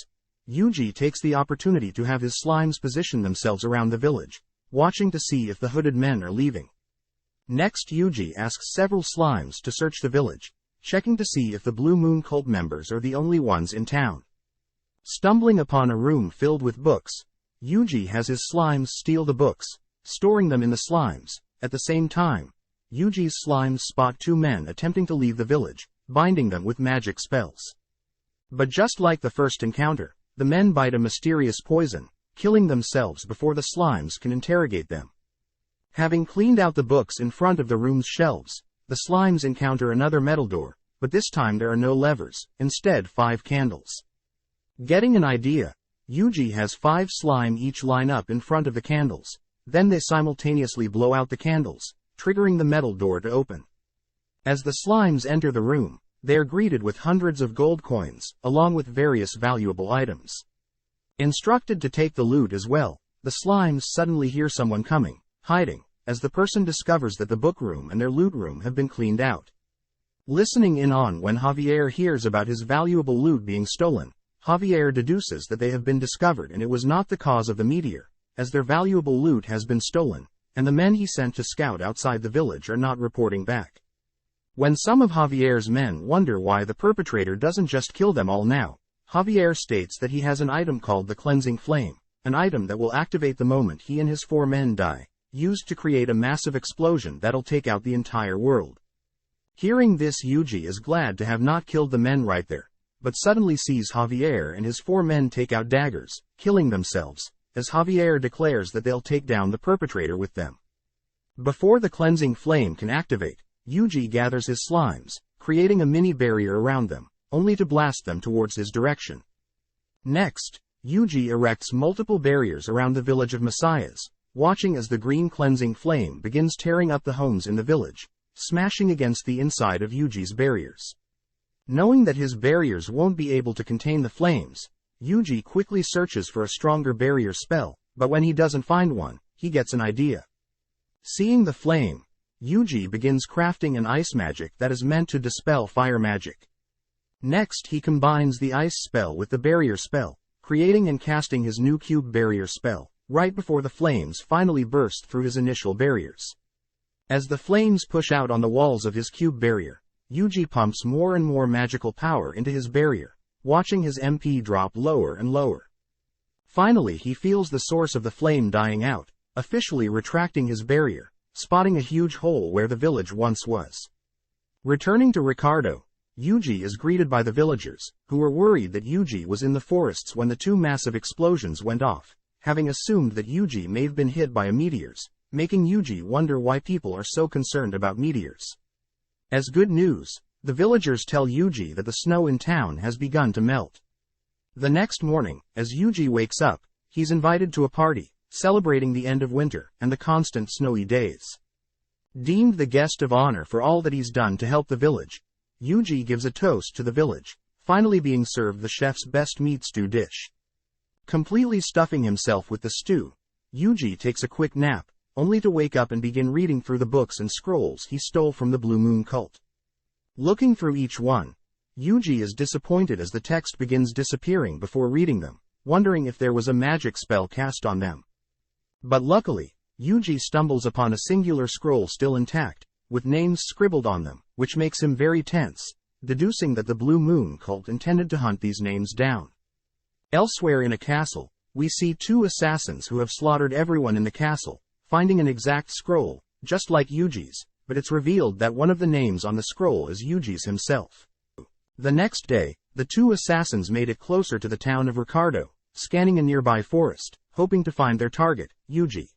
S1: Yuji takes the opportunity to have his slimes position themselves around the village, watching to see if the hooded men are leaving. Next, Yuji asks several slimes to search the village, checking to see if the Blue Moon cult members are the only ones in town. Stumbling upon a room filled with books, Yuji has his slimes steal the books, storing them in the slimes. At the same time, Yuji's slimes spot two men attempting to leave the village, binding them with magic spells. But just like the first encounter, the men bite a mysterious poison, killing themselves before the slimes can interrogate them. Having cleaned out the books in front of the room's shelves, the slimes encounter another metal door, but this time there are no levers, instead 5 candles. Getting an idea, Yuji has 5 slime each line up in front of the candles, then they simultaneously blow out the candles, triggering the metal door to open. As the slimes enter the room, they are greeted with hundreds of gold coins, along with various valuable items. Instructed to take the loot as well, the slimes suddenly hear someone coming, hiding, as the person discovers that the book room and their loot room have been cleaned out. Listening in on when Javier hears about his valuable loot being stolen, Javier deduces that they have been discovered and it was not the cause of the meteor, as their valuable loot has been stolen, and the men he sent to scout outside the village are not reporting back. When some of Javier's men wonder why the perpetrator doesn't just kill them all now, Javier states that he has an item called the Cleansing Flame, an item that will activate the moment he and his 4 men die, used to create a massive explosion that'll take out the entire world. Hearing this, Yuji is glad to have not killed the men right there, but suddenly sees Javier and his 4 men take out daggers, killing themselves, as Javier declares that they'll take down the perpetrator with them. Before the Cleansing Flame can activate, Yuji gathers his slimes, creating a mini barrier around them, only to blast them towards his direction. Next, Yuji erects multiple barriers around the village of Messiahs, watching as the green Cleansing Flame begins tearing up the homes in the village, smashing against the inside of Yuji's barriers. Knowing that his barriers won't be able to contain the flames, Yuji quickly searches for a stronger barrier spell, but when he doesn't find one, he gets an idea. Seeing the flame, Yuji begins crafting an ice magic that is meant to dispel fire magic. Next, he combines the ice spell with the barrier spell, creating and casting his new cube barrier spell, right before the flames finally burst through his initial barriers. As the flames push out on the walls of his cube barrier, Yuji pumps more and more magical power into his barrier, watching his MP drop lower and lower. Finally he feels the source of the flame dying out, officially retracting his barrier, spotting a huge hole where the village once was. Returning to Ricardo, Yuji is greeted by the villagers, who were worried that Yuji was in the forests when the two massive explosions went off, having assumed that Yuji may have been hit by a meteors, making Yuji wonder why people are so concerned about meteors. As good news, the villagers tell Yuji that the snow in town has begun to melt. The next morning, as Yuji wakes up, he's invited to a party, celebrating the end of winter and the constant snowy days. Deemed the guest of honor for all that he's done to help the village, Yuji gives a toast to the village, finally being served the chef's best meat stew dish. Completely stuffing himself with the stew, Yuji takes a quick nap, only to wake up and begin reading through the books and scrolls he stole from the Blue Moon cult. Looking through each one, Yuji is disappointed as the text begins disappearing before reading them, wondering if there was a magic spell cast on them. But luckily, Yuji stumbles upon a singular scroll still intact, with names scribbled on them, which makes him very tense, deducing that the Blue Moon cult intended to hunt these names down. Elsewhere in a castle, we see two assassins who have slaughtered everyone in the castle, finding an exact scroll, just like Yuji's, but it's revealed that one of the names on the scroll is Yuji's himself. The next day, the two assassins made it closer to the town of Ricardo, scanning a nearby forest, hoping to find their target, Yuji.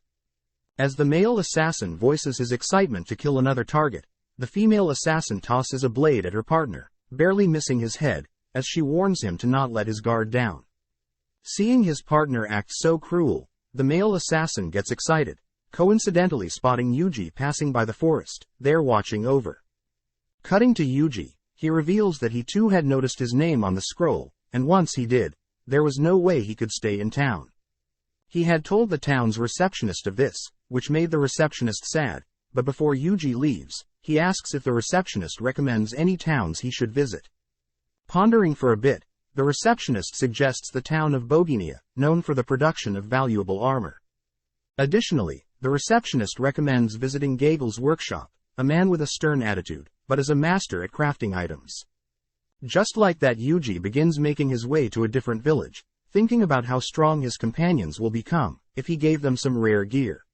S1: As the male assassin voices his excitement to kill another target, the female assassin tosses a blade at her partner, barely missing his head, as she warns him to not let his guard down. Seeing his partner act so cruel, the male assassin gets excited, coincidentally spotting Yuji passing by the forest, there watching over. Cutting to Yuji, he reveals that he too had noticed his name on the scroll, and once he did, there was no way he could stay in town. He had told the town's receptionist of this, which made the receptionist sad, but before Yuji leaves, he asks if the receptionist recommends any towns he should visit. Pondering for a bit, the receptionist suggests the town of Boginia, known for the production of valuable armor. Additionally, the receptionist recommends visiting Gagel's workshop, a man with a stern attitude, but is a master at crafting items. Just like that, Yuji begins making his way to a different village, thinking about how strong his companions will become if he gave them some rare gear.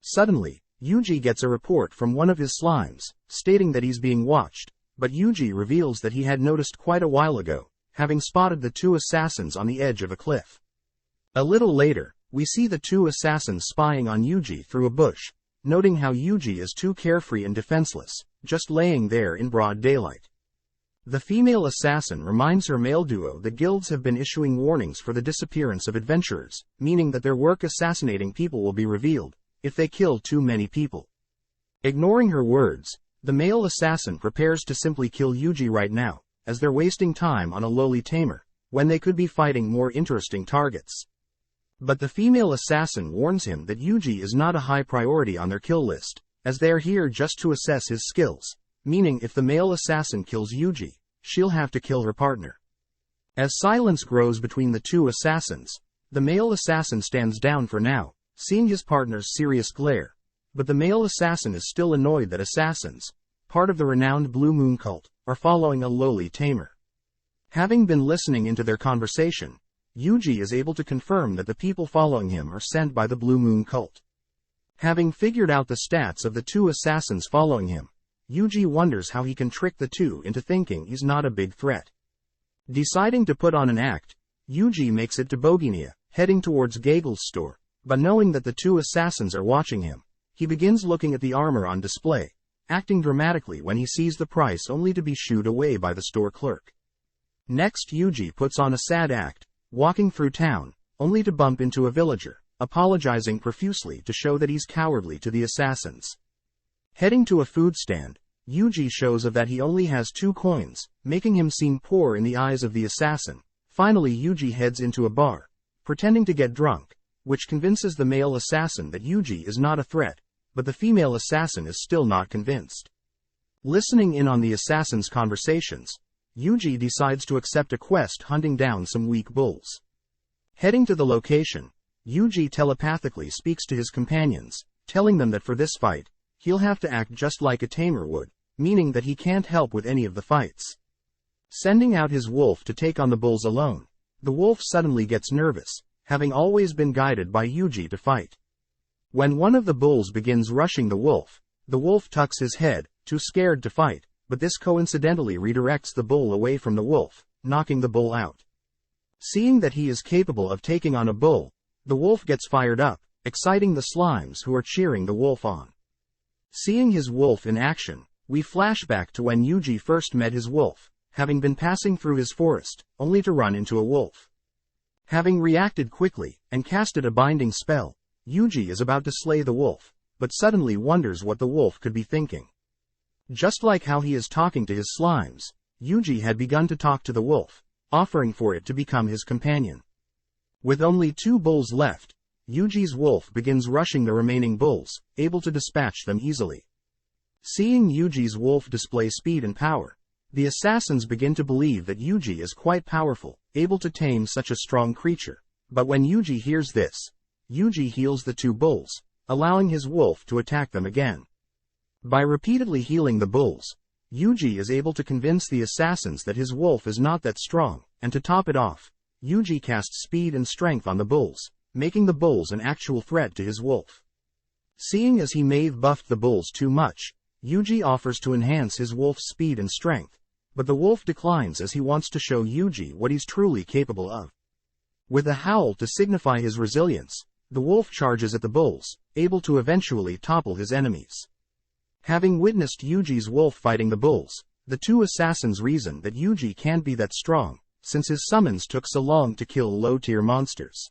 S1: Suddenly, Yuji gets a report from one of his slimes, stating that he's being watched, but Yuji reveals that he had noticed quite a while ago, having spotted the two assassins on the edge of a cliff. A little later, we see the two assassins spying on Yuji through a bush, noting how Yuji is too carefree and defenseless, just laying there in broad daylight. The female assassin reminds her male duo that guilds have been issuing warnings for the disappearance of adventurers, meaning that their work assassinating people will be revealed if they kill too many people. Ignoring her words, the male assassin prepares to simply kill Yuji right now, as they're wasting time on a lowly tamer, when they could be fighting more interesting targets. But the female assassin warns him that Yuji is not a high priority on their kill list, as they are here just to assess his skills, meaning if the male assassin kills Yuji, she'll have to kill her partner. As silence grows between the two assassins, the male assassin stands down for now, seeing his partner's serious glare, but the male assassin is still annoyed that assassins, part of the renowned Blue Moon cult, are following a lowly tamer. Having been listening into their conversation, Yuji is able to confirm that the people following him are sent by the Blue Moon cult. Having figured out the stats of the two assassins following him, Yuji wonders how he can trick the two into thinking he's not a big threat. Deciding to put on an act, Yuji makes it to Boginia, heading towards Gagel's store, but knowing that the two assassins are watching him, he begins looking at the armor on display, acting dramatically when he sees the price only to be shooed away by the store clerk. Next, Yuji puts on a sad act, walking through town, only to bump into a villager, apologizing profusely to show that he's cowardly to the assassins. Heading to a food stand, Yuji shows that he only has 2 coins, making him seem poor in the eyes of the assassin. Finally, Yuji heads into a bar, pretending to get drunk, which convinces the male assassin that Yuji is not a threat, but the female assassin is still not convinced. Listening in on the assassins' conversations, Yuji decides to accept a quest hunting down some weak bulls. Heading to the location, Yuji telepathically speaks to his companions, telling them that for this fight, he'll have to act just like a tamer would, meaning that he can't help with any of the fights. Sending out his wolf to take on the bulls alone, the wolf suddenly gets nervous, having always been guided by Yuji to fight. When one of the bulls begins rushing the wolf tucks his head, too scared to fight, but this coincidentally redirects the bull away from the wolf, knocking the bull out. Seeing that he is capable of taking on a bull, the wolf gets fired up, exciting the slimes who are cheering the wolf on. Seeing his wolf in action, we flash back to when Yuji first met his wolf, having been passing through his forest, only to run into a wolf. Having reacted quickly, and casted a binding spell, Yuji is about to slay the wolf, but suddenly wonders what the wolf could be thinking. Just like how he is talking to his slimes, Yuji had begun to talk to the wolf, offering for it to become his companion. With only 2 bulls left, Yuji's wolf begins rushing the remaining bulls, able to dispatch them easily. Seeing Yuji's wolf display speed and power, the assassins begin to believe that Yuji is quite powerful, able to tame such a strong creature. But when Yuji hears this, Yuji heals the 2 bulls, allowing his wolf to attack them again. By repeatedly healing the bulls, Yuji is able to convince the assassins that his wolf is not that strong, and to top it off, Yuji casts speed and strength on the bulls, making the bulls an actual threat to his wolf. Seeing as he may have buffed the bulls too much, Yuji offers to enhance his wolf's speed and strength, but the wolf declines as he wants to show Yuji what he's truly capable of. With a howl to signify his resilience, the wolf charges at the bulls, able to eventually topple his enemies. Having witnessed Yuji's wolf fighting the bulls, the 2 assassins reason that Yuji can't be that strong, since his summons took so long to kill low-tier monsters.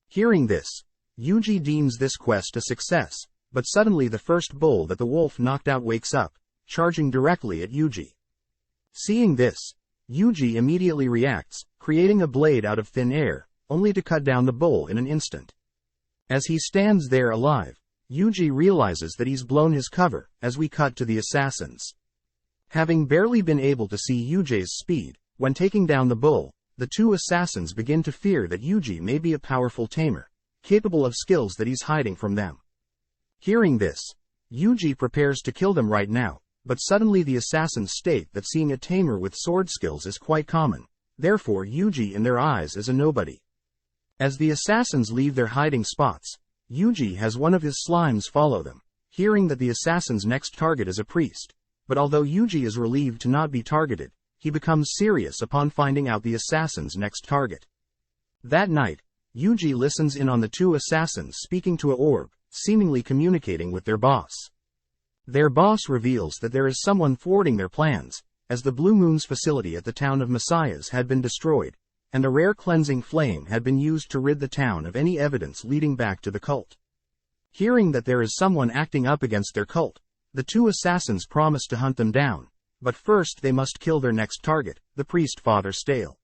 S1: Hearing this, Yuji deems this quest a success, but suddenly the first bull that the wolf knocked out wakes up, charging directly at Yuji. Seeing this, Yuji immediately reacts, creating a blade out of thin air, only to cut down the bull in an instant. As he stands there alive, Yuji realizes that he's blown his cover, as we cut to the assassins. Having barely been able to see Yuji's speed, when taking down the bull, the 2 assassins begin to fear that Yuji may be a powerful tamer, capable of skills that he's hiding from them. Hearing this, Yuji prepares to kill them right now, but suddenly the assassins state that seeing a tamer with sword skills is quite common, therefore Yuji in their eyes is a nobody. As the assassins leave their hiding spots, Yuji has one of his slimes follow them, hearing that the assassin's next target is a priest, but although Yuji is relieved to not be targeted, he becomes serious upon finding out the assassin's next target. That night, Yuji listens in on the 2 assassins speaking to an orb, seemingly communicating with their boss. Their boss reveals that there is someone thwarting their plans, as the Blue Moon's facility at the town of Messiahs had been destroyed, and a rare cleansing flame had been used to rid the town of any evidence leading back to the cult. Hearing that there is someone acting up against their cult, the 2 assassins promise to hunt them down, but first they must kill their next target, the priest Father Stale.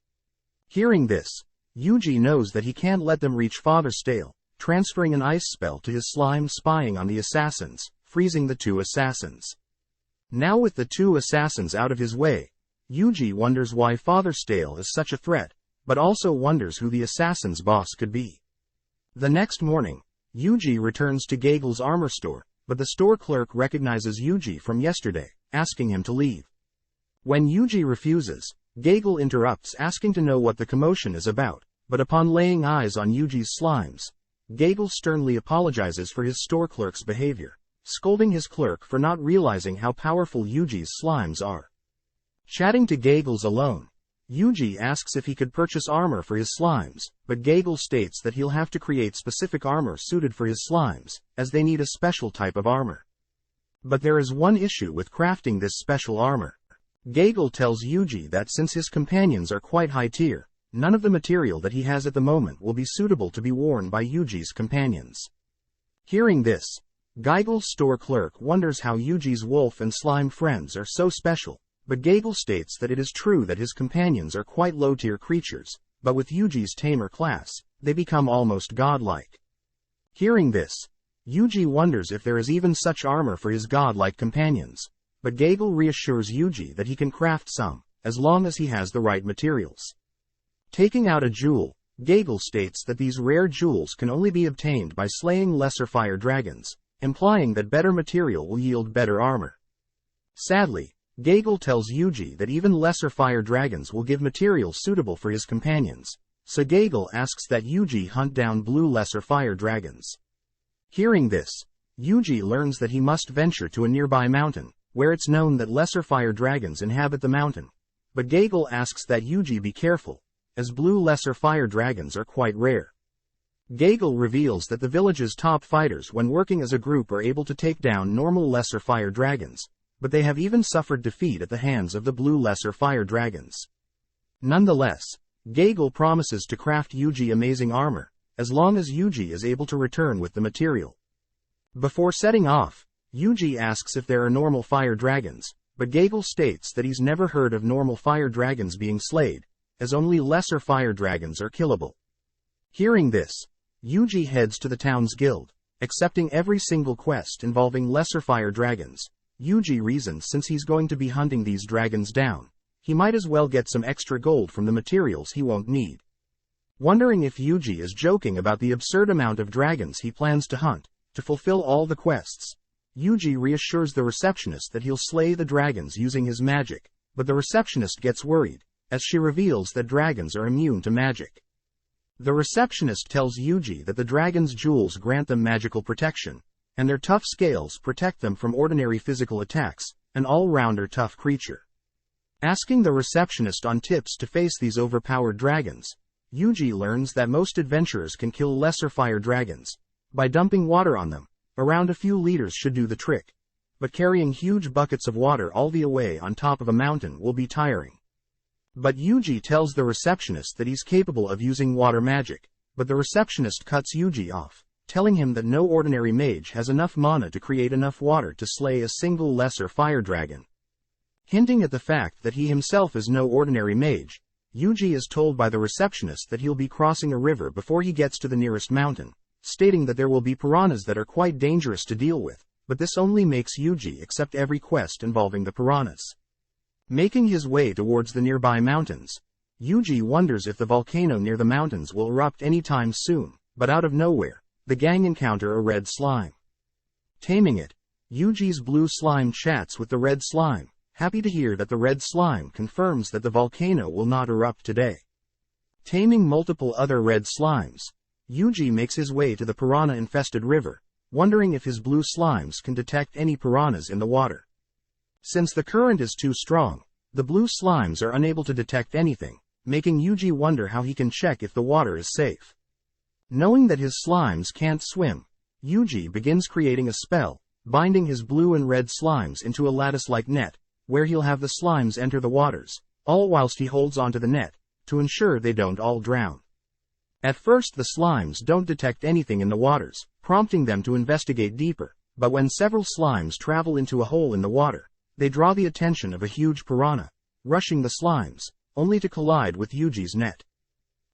S1: Hearing this, Yuji knows that he can't let them reach Father Stale, transferring an ice spell to his slime spying on the assassins, freezing the 2 assassins. Now with the 2 assassins out of his way, Yuji wonders why Father Stale is such a threat, but also wonders who the assassin's boss could be. The next morning, Yuji returns to Gagel's armor store, but the store clerk recognizes Yuji from yesterday, asking him to leave. When Yuji refuses, Gagel interrupts asking to know what the commotion is about, but upon laying eyes on Yuji's slimes, Gagel sternly apologizes for his store clerk's behavior, scolding his clerk for not realizing how powerful Yuji's slimes are. Chatting to Gagel's alone, Yuji asks if he could purchase armor for his slimes, but Gagel states that he'll have to create specific armor suited for his slimes, as they need a special type of armor. But there is one issue with crafting this special armor. Gagel tells Yuji that since his companions are quite high tier, none of the material that he has at the moment will be suitable to be worn by Yuji's companions. Hearing this, Gagel's store clerk wonders how Yuji's wolf and slime friends are so special, but Gagel states that it is true that his companions are quite low-tier creatures, but with Yuji's tamer class, they become almost godlike. Hearing this, Yuji wonders if there is even such armor for his godlike companions, but Gagel reassures Yuji that he can craft some, as long as he has the right materials. Taking out a jewel, Gagel states that these rare jewels can only be obtained by slaying lesser fire dragons, implying that better material will yield better armor. Sadly, Gagel tells Yuji that even lesser fire dragons will give materials suitable for his companions, so Gagel asks that Yuji hunt down blue lesser fire dragons. Hearing this, Yuji learns that he must venture to a nearby mountain, where it's known that lesser fire dragons inhabit the mountain. But Gagel asks that Yuji be careful, as blue lesser fire dragons are quite rare. Gagel reveals that the village's top fighters when working as a group are able to take down normal lesser fire dragons, but they have even suffered defeat at the hands of the blue lesser fire dragons. Nonetheless, Gagel promises to craft Yuji amazing armor, as long as Yuji is able to return with the material. Before setting off, Yuji asks if there are normal fire dragons, but Gagel states that he's never heard of normal fire dragons being slayed, as only lesser fire dragons are killable. Hearing this, Yuji heads to the town's guild, accepting every single quest involving lesser fire dragons. Yuji reasons since he's going to be hunting these dragons down, he might as well get some extra gold from the materials he won't need. Wondering if Yuji is joking about the absurd amount of dragons he plans to hunt, to fulfill all the quests, Yuji reassures the receptionist that he'll slay the dragons using his magic, but the receptionist gets worried, as she reveals that dragons are immune to magic. The receptionist tells Yuji that the dragon's jewels grant them magical protection, and their tough scales protect them from ordinary physical attacks, an all-rounder tough creature. Asking the receptionist on tips to face these overpowered dragons, Yuji learns that most adventurers can kill lesser fire dragons by dumping water on them. Around a few liters should do the trick, but carrying huge buckets of water all the way on top of a mountain will be tiring. But Yuji tells the receptionist that he's capable of using water magic, but the receptionist cuts Yuji off, telling him that no ordinary mage has enough mana to create enough water to slay a single lesser fire dragon. Hinting at the fact that he himself is no ordinary mage, Yuji is told by the receptionist that he'll be crossing a river before he gets to the nearest mountain, stating that there will be piranhas that are quite dangerous to deal with, but this only makes Yuji accept every quest involving the piranhas. Making his way towards the nearby mountains, Yuji wonders if the volcano near the mountains will erupt anytime soon, but out of nowhere, the gang encounter a red slime. Taming it, Yuji's blue slime chats with the red slime, happy to hear that the red slime confirms that the volcano will not erupt today. Taming multiple other red slimes, Yuji makes his way to the piranha-infested river, wondering if his blue slimes can detect any piranhas in the water. Since the current is too strong, the blue slimes are unable to detect anything, making Yuji wonder how he can check if the water is safe. Knowing that his slimes can't swim, Yuji begins creating a spell, binding his blue and red slimes into a lattice-like net, where he'll have the slimes enter the waters, all whilst he holds onto the net, to ensure they don't all drown. At first the slimes don't detect anything in the waters, prompting them to investigate deeper, but when several slimes travel into a hole in the water, they draw the attention of a huge piranha, rushing the slimes, only to collide with Yuji's net.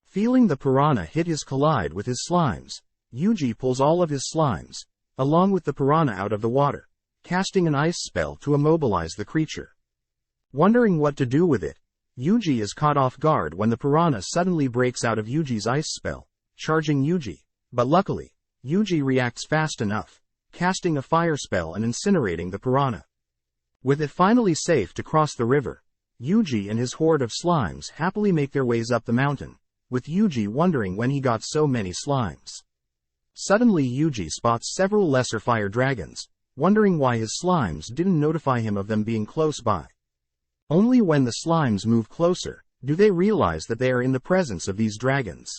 S1: Feeling the piranha hit his collide with his slimes, Yuji pulls all of his slimes, along with the piranha out of the water, casting an ice spell to immobilize the creature. Wondering what to do with it, Yuji is caught off guard when the piranha suddenly breaks out of Yuji's ice spell, charging Yuji, but luckily, Yuji reacts fast enough, casting a fire spell and incinerating the piranha. With it finally safe to cross the river, Yuji and his horde of slimes happily make their ways up the mountain, with Yuji wondering when he got so many slimes. Suddenly Yuji spots several lesser fire dragons, wondering why his slimes didn't notify him of them being close by. Only when the slimes move closer, do they realize that they are in the presence of these dragons.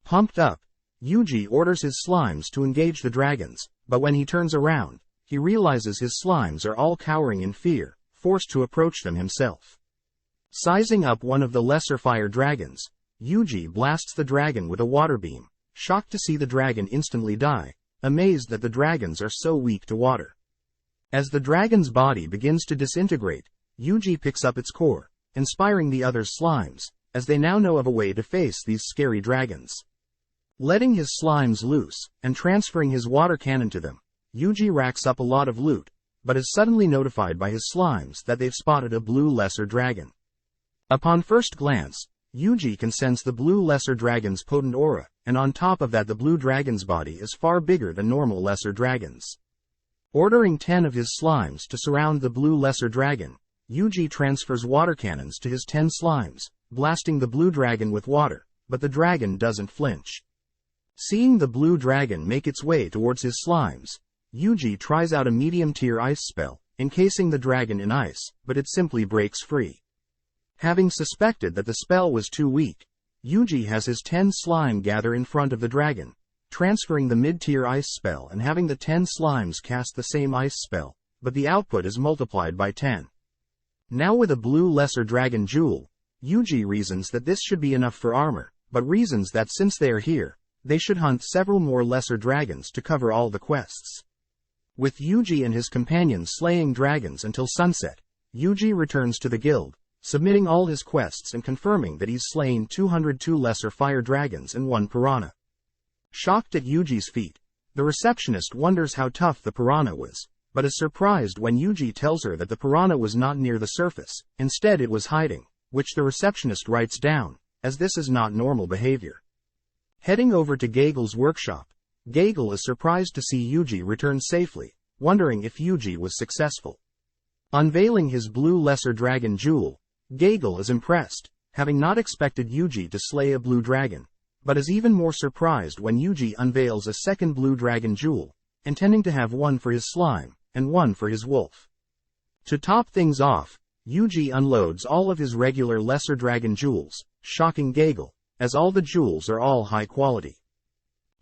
S1: Pumped up, Yuji orders his slimes to engage the dragons, but when he turns around, he realizes his slimes are all cowering in fear, forced to approach them himself. Sizing up one of the lesser fire dragons, Yuji blasts the dragon with a water beam, shocked to see the dragon instantly die, amazed that the dragons are so weak to water. As the dragon's body begins to disintegrate, Yuji picks up its core, inspiring the other slimes, as they now know of a way to face these scary dragons. Letting his slimes loose, and transferring his water cannon to them, Yuji racks up a lot of loot, but is suddenly notified by his slimes that they've spotted a blue lesser dragon. Upon first glance, Yuji can sense the blue lesser dragon's potent aura, and on top of that the blue dragon's body is far bigger than normal lesser dragons. Ordering 10 of his slimes to surround the blue lesser dragon, Yuji transfers water cannons to his 10 slimes, blasting the blue dragon with water, but the dragon doesn't flinch. Seeing the blue dragon make its way towards his slimes, Yuji tries out a medium-tier ice spell, encasing the dragon in ice, but it simply breaks free. Having suspected that the spell was too weak, Yuji has his 10 slime gather in front of the dragon, transferring the mid-tier ice spell and having the 10 slimes cast the same ice spell, but the output is multiplied by 10. Now with a blue lesser dragon jewel, Yuji reasons that this should be enough for armor, but reasons that since they are here, they should hunt several more lesser dragons to cover all the quests. With Yuji and his companions slaying dragons until sunset, Yuji returns to the guild, submitting all his quests and confirming that he's slain 202 lesser fire dragons and 1 piranha. Shocked at Yuji's feat, the receptionist wonders how tough the piranha was, but is surprised when Yuji tells her that the piranha was not near the surface, instead it was hiding, which the receptionist writes down, as this is not normal behavior. Heading over to Gagel's workshop, Gagel is surprised to see Yuji return safely, wondering if Yuji was successful. Unveiling his blue lesser dragon jewel, Gagel is impressed, having not expected Yuji to slay a blue dragon, but is even more surprised when Yuji unveils a second blue dragon jewel, intending to have one for his slime, and one for his wolf. To top things off, Yuji unloads all of his regular lesser dragon jewels, shocking Gagel, as all the jewels are all high quality.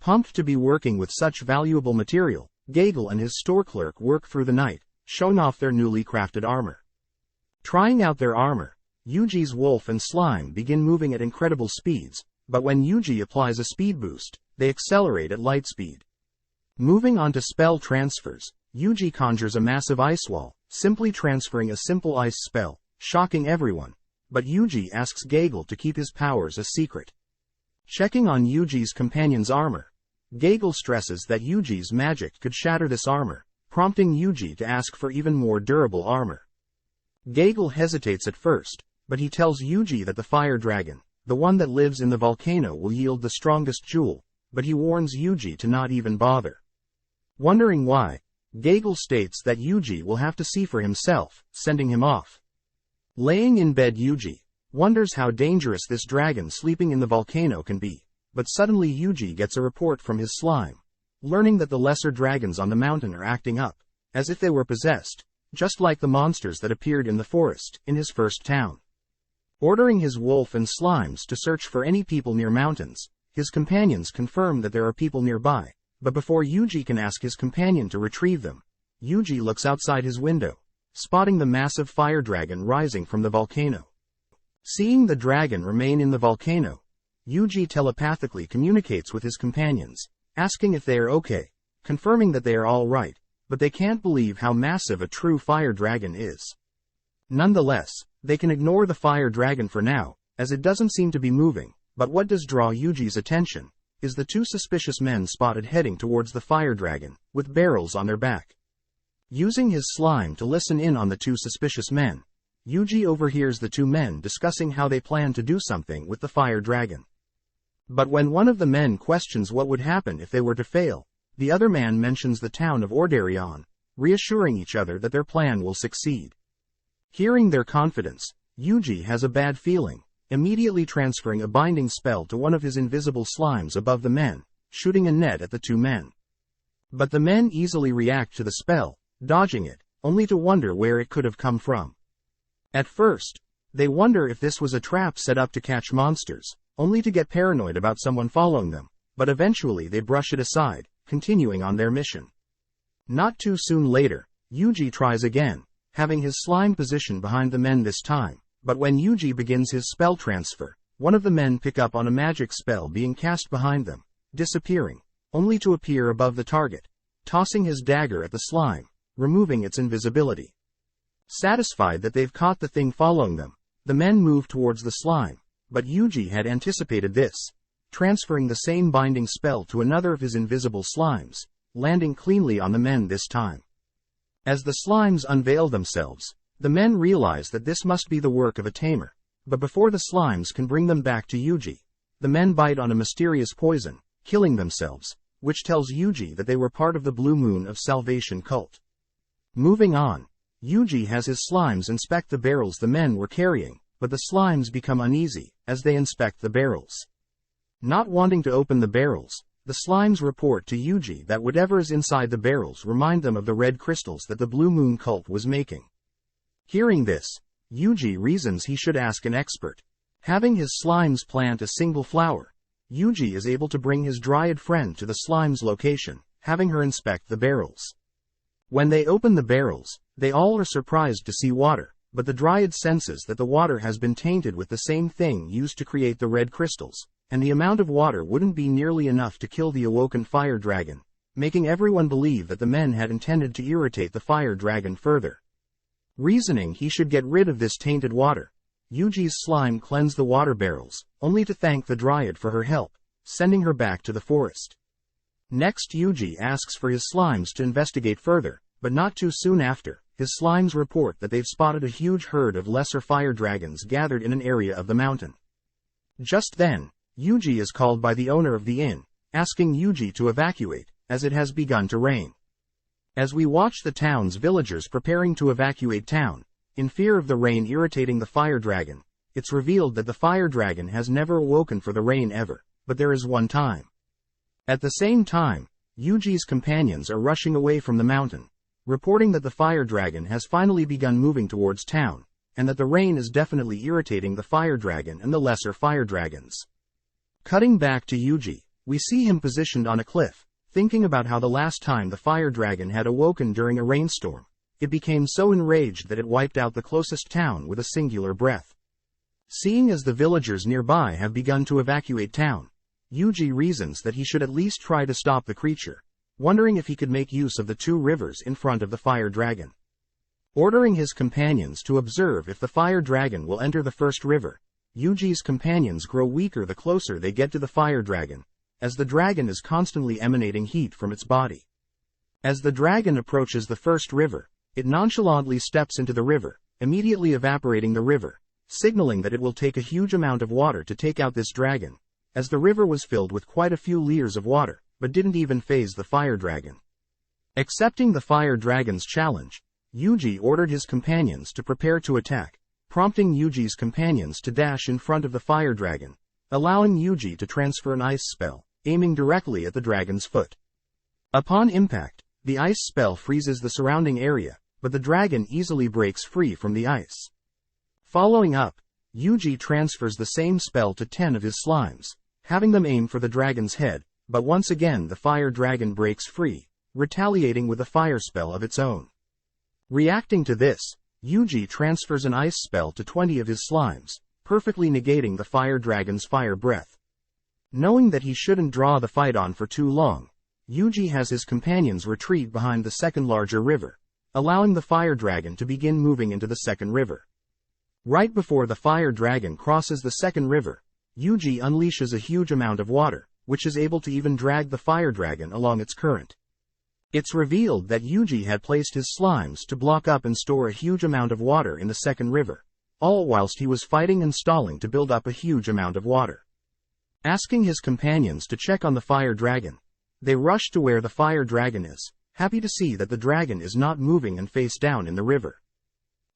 S1: Pumped to be working with such valuable material, Gagel and his store clerk work through the night, showing off their newly crafted armor. Trying out their armor, Yuji's wolf and slime begin moving at incredible speeds, but when Yuji applies a speed boost, they accelerate at light speed. Moving on to spell transfers, Yuji conjures a massive ice wall, simply transferring a simple ice spell, shocking everyone, but Yuji asks Gagel to keep his powers a secret. Checking on Yuji's companion's armor, Gagel stresses that Yuji's magic could shatter this armor, prompting Yuji to ask for even more durable armor. Gagel hesitates at first, but he tells Yuji that the fire dragon, the one that lives in the volcano, will yield the strongest jewel, but he warns Yuji to not even bother. Wondering why, Gagel states that Yuji will have to see for himself, sending him off. Laying in bed, Yuji wonders how dangerous this dragon sleeping in the volcano can be, but suddenly Yuji gets a report from his slime, learning that the lesser dragons on the mountain are acting up, as if they were possessed, just like the monsters that appeared in the forest, in his first town. Ordering his wolf and slimes to search for any people near mountains, his companions confirm that there are people nearby, but before Yuji can ask his companion to retrieve them, Yuji looks outside his window, spotting the massive fire dragon rising from the volcano. Seeing the dragon remain in the volcano, Yuji telepathically communicates with his companions, asking if they are okay, confirming that they are all right, but they can't believe how massive a true fire dragon is. Nonetheless, they can ignore the fire dragon for now, as it doesn't seem to be moving, but what does draw Yuji's attention is the 2 suspicious men spotted heading towards the fire dragon, with barrels on their back. Using his slime to listen in on the 2 suspicious men, Yuji overhears the 2 men discussing how they plan to do something with the fire dragon. But when one of the men questions what would happen if they were to fail, the other man mentions the town of Orderion, reassuring each other that their plan will succeed. Hearing their confidence, Yuji has a bad feeling, immediately transferring a binding spell to one of his invisible slimes above the men, shooting a net at the 2 men. But the men easily react to the spell, dodging it, only to wonder where it could have come from. At first, they wonder if this was a trap set up to catch monsters, only to get paranoid about someone following them, but eventually they brush it aside, continuing on their mission. Not too soon later, Yuji tries again, having his slime positioned behind the men this time, but when Yuji begins his spell transfer, one of the men pick up on a magic spell being cast behind them, disappearing, only to appear above the target, tossing his dagger at the slime, removing its invisibility. Satisfied that they've caught the thing following them, the men move towards the slime, but Yuji had anticipated this, transferring the same binding spell to another of his invisible slimes, landing cleanly on the men this time. As the slimes unveil themselves, the men realize that this must be the work of a tamer, but before the slimes can bring them back to Yuji, the men bite on a mysterious poison, killing themselves, which tells Yuji that they were part of the Blue Moon of Salvation cult. Moving on, Yuji has his slimes inspect the barrels the men were carrying, but the slimes become uneasy as they inspect the barrels. Not wanting to open the barrels, the slimes report to Yuji that whatever is inside the barrels remind them of the red crystals that the Blue Moon cult was making. Hearing this, Yuji reasons he should ask an expert. Having his slimes plant a single flower, Yuji is able to bring his dryad friend to the slime's location, having her inspect the barrels. When they open the barrels, they all are surprised to see water, but the dryad senses that the water has been tainted with the same thing used to create the red crystals, and the amount of water wouldn't be nearly enough to kill the awoken fire dragon, making everyone believe that the men had intended to irritate the fire dragon further. Reasoning he should get rid of this tainted water, Yuji's slime cleanse the water barrels, only to thank the dryad for her help, sending her back to the forest. Next Yuji asks for his slimes to investigate further, but not too soon after, his slimes report that they've spotted a huge herd of lesser fire dragons gathered in an area of the mountain. Just then, Yuji is called by the owner of the inn, asking Yuji to evacuate, as it has begun to rain. As we watch the town's villagers preparing to evacuate town, in fear of the rain irritating the fire dragon, it's revealed that the fire dragon has never awoken for the rain ever, but there is one time. At the same time, Yuji's companions are rushing away from the mountain, reporting that the fire dragon has finally begun moving towards town, and that the rain is definitely irritating the fire dragon and the lesser fire dragons. Cutting back to Yuji, we see him positioned on a cliff, thinking about how the last time the fire dragon had awoken during a rainstorm, it became so enraged that it wiped out the closest town with a singular breath. Seeing as the villagers nearby have begun to evacuate town, Yuji reasons that he should at least try to stop the creature, wondering if he could make use of the two rivers in front of the fire dragon. Ordering his companions to observe if the fire dragon will enter the first river, Yuji's companions grow weaker the closer they get to the fire dragon, as the dragon is constantly emanating heat from its body. As the dragon approaches the first river, it nonchalantly steps into the river, immediately evaporating the river, signaling that it will take a huge amount of water to take out this dragon, as the river was filled with quite a few liters of water, but didn't even faze the fire dragon. Accepting the fire dragon's challenge, Yuji ordered his companions to prepare to attack, prompting Yuji's companions to dash in front of the fire dragon, allowing Yuji to transfer an ice spell, aiming directly at the dragon's foot. Upon impact, the ice spell freezes the surrounding area, but the dragon easily breaks free from the ice. Following up, Yuji transfers the same spell to 10 of his slimes, having them aim for the dragon's head, but once again the fire dragon breaks free, retaliating with a fire spell of its own. Reacting to this, Yuji transfers an ice spell to 20 of his slimes, perfectly negating the fire dragon's fire breath. Knowing that he shouldn't draw the fight on for too long, Yuji has his companions retreat behind the second larger river, allowing the fire dragon to begin moving into the second river. Right before the fire dragon crosses the second river, Yuji unleashes a huge amount of water, which is able to even drag the fire dragon along its current. It's revealed that Yuji had placed his slimes to block up and store a huge amount of water in the second river, all whilst he was fighting and stalling to build up a huge amount of water. Asking his companions to check on the fire dragon, they rush to where the fire dragon is, happy to see that the dragon is not moving and face down in the river.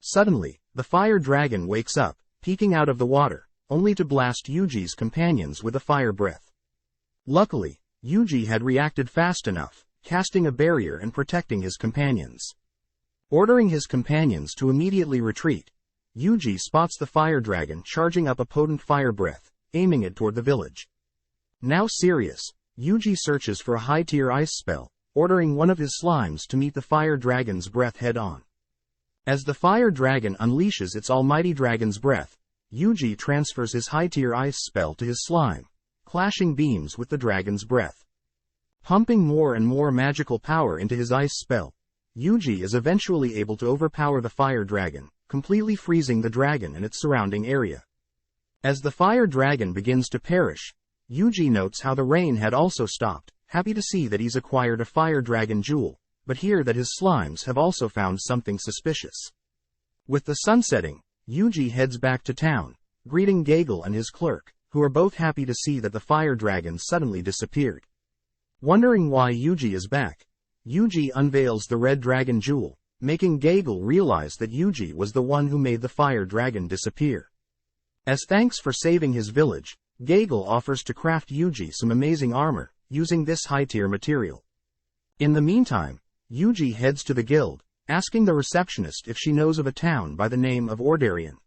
S1: Suddenly, the fire dragon wakes up, peeking out of the water, only to blast Yuji's companions with a fire breath. Luckily, Yuji had reacted fast enough, casting a barrier and protecting his companions. Ordering his companions to immediately retreat, Yuji spots the fire dragon charging up a potent fire breath, aiming it toward the village. Now serious, Yuji searches for a high-tier ice spell, ordering one of his slimes to meet the fire dragon's breath head-on. As the fire dragon unleashes its almighty dragon's breath, Yuji transfers his high-tier ice spell to his slime, clashing beams with the dragon's breath. Pumping more and more magical power into his ice spell, Yuji is eventually able to overpower the fire dragon, completely freezing the dragon and its surrounding area. As the fire dragon begins to perish, Yuji notes how the rain had also stopped, happy to see that he's acquired a fire dragon jewel, but hear that his slimes have also found something suspicious. With the sun setting, Yuji heads back to town, greeting Gagel and his clerk, who are both happy to see that the fire dragon suddenly disappeared. Wondering why Yuji is back, Yuji unveils the red dragon jewel, making Gagel realize that Yuji was the one who made the fire dragon disappear. As thanks for saving his village, Gagel offers to craft Yuji some amazing armor, using this high-tier material. In the meantime, Yuji heads to the guild, asking the receptionist if she knows of a town by the name of Ordarian.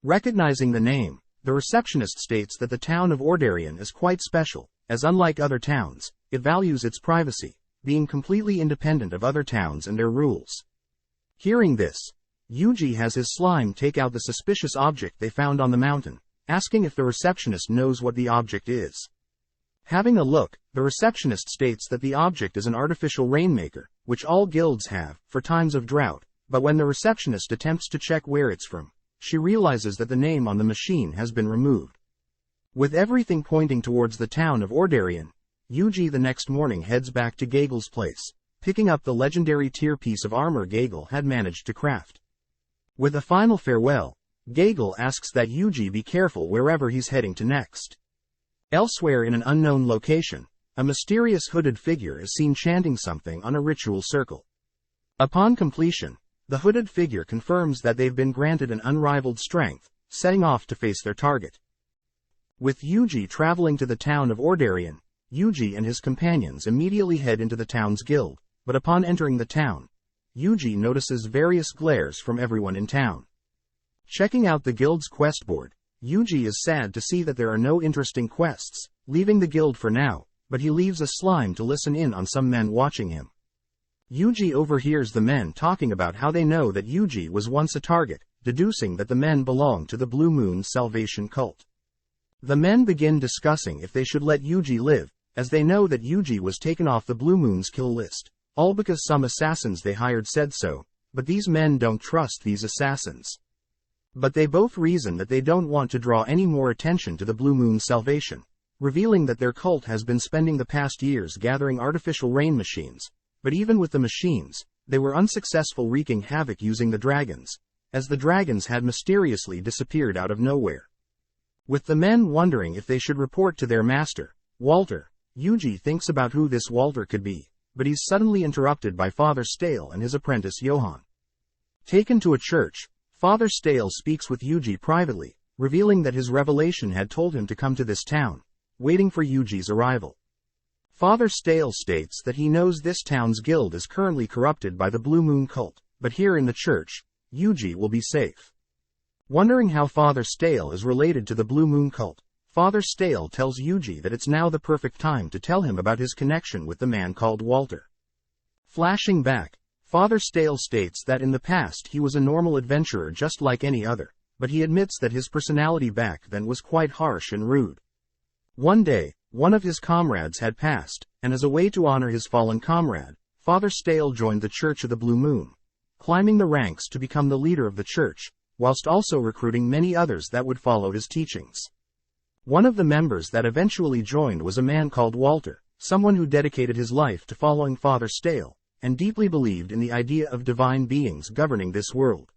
S1: Recognizing the name, the receptionist states that the town of Ordarian is quite special, as unlike other towns, it values its privacy, being completely independent of other towns and their rules. Hearing this, Yuji has his slime take out the suspicious object they found on the mountain, asking if the receptionist knows what the object is. Having a look, the receptionist states that the object is an artificial rainmaker, which all guilds have, for times of drought, but when the receptionist attempts to check where it's from, she realizes that the name on the machine has been removed. With everything pointing towards the town of Ordarian, Yuji the next morning heads back to Gagel's place, picking up the legendary tier piece of armor Gagel had managed to craft. With a final farewell, Gagel asks that Yuji be careful wherever he's heading to next. Elsewhere in an unknown location, a mysterious hooded figure is seen chanting something on a ritual circle. Upon completion, the hooded figure confirms that they've been granted an unrivaled strength, setting off to face their target. With Yuji traveling to the town of Ordarian, Yuji and his companions immediately head into the town's guild, but upon entering the town, Yuji notices various glares from everyone in town. Checking out the guild's quest board, Yuji is sad to see that there are no interesting quests, leaving the guild for now, but he leaves a slime to listen in on some men watching him. Yuji overhears the men talking about how they know that Yuji was once a target, deducing that the men belong to the Blue Moon Salvation cult. The men begin discussing if they should let Yuji live, as they know that Yuji was taken off the Blue Moon's kill list, all because some assassins they hired said so, but these men don't trust these assassins. But they both reason that they don't want to draw any more attention to the Blue Moon Salvation, revealing that their cult has been spending the past years gathering artificial rain machines, but even with the machines, they were unsuccessful wreaking havoc using the dragons, as the dragons had mysteriously disappeared out of nowhere. With the men wondering if they should report to their master, Walter, Yuji thinks about who this Walter could be, but he's suddenly interrupted by Father Stale and his apprentice Johann. Taken to a church, Father Stale speaks with Yuji privately, revealing that his revelation had told him to come to this town, waiting for Yuji's arrival. Father Stale states that he knows this town's guild is currently corrupted by the Blue Moon cult, but here in the church, Yuji will be safe. Wondering how Father Stale is related to the Blue Moon cult, Father Stale tells Yuji that it's now the perfect time to tell him about his connection with the man called Walter. Flashing back, Father Stale states that in the past he was a normal adventurer just like any other, but he admits that his personality back then was quite harsh and rude. One day, one of his comrades had passed, and as a way to honor his fallen comrade, Father Stale joined the Church of the Blue Moon, climbing the ranks to become the leader of the church, whilst also recruiting many others that would follow his teachings. One of the members that eventually joined was a man called Walter, someone who dedicated his life to following Father Stale, and deeply believed in the idea of divine beings governing this world.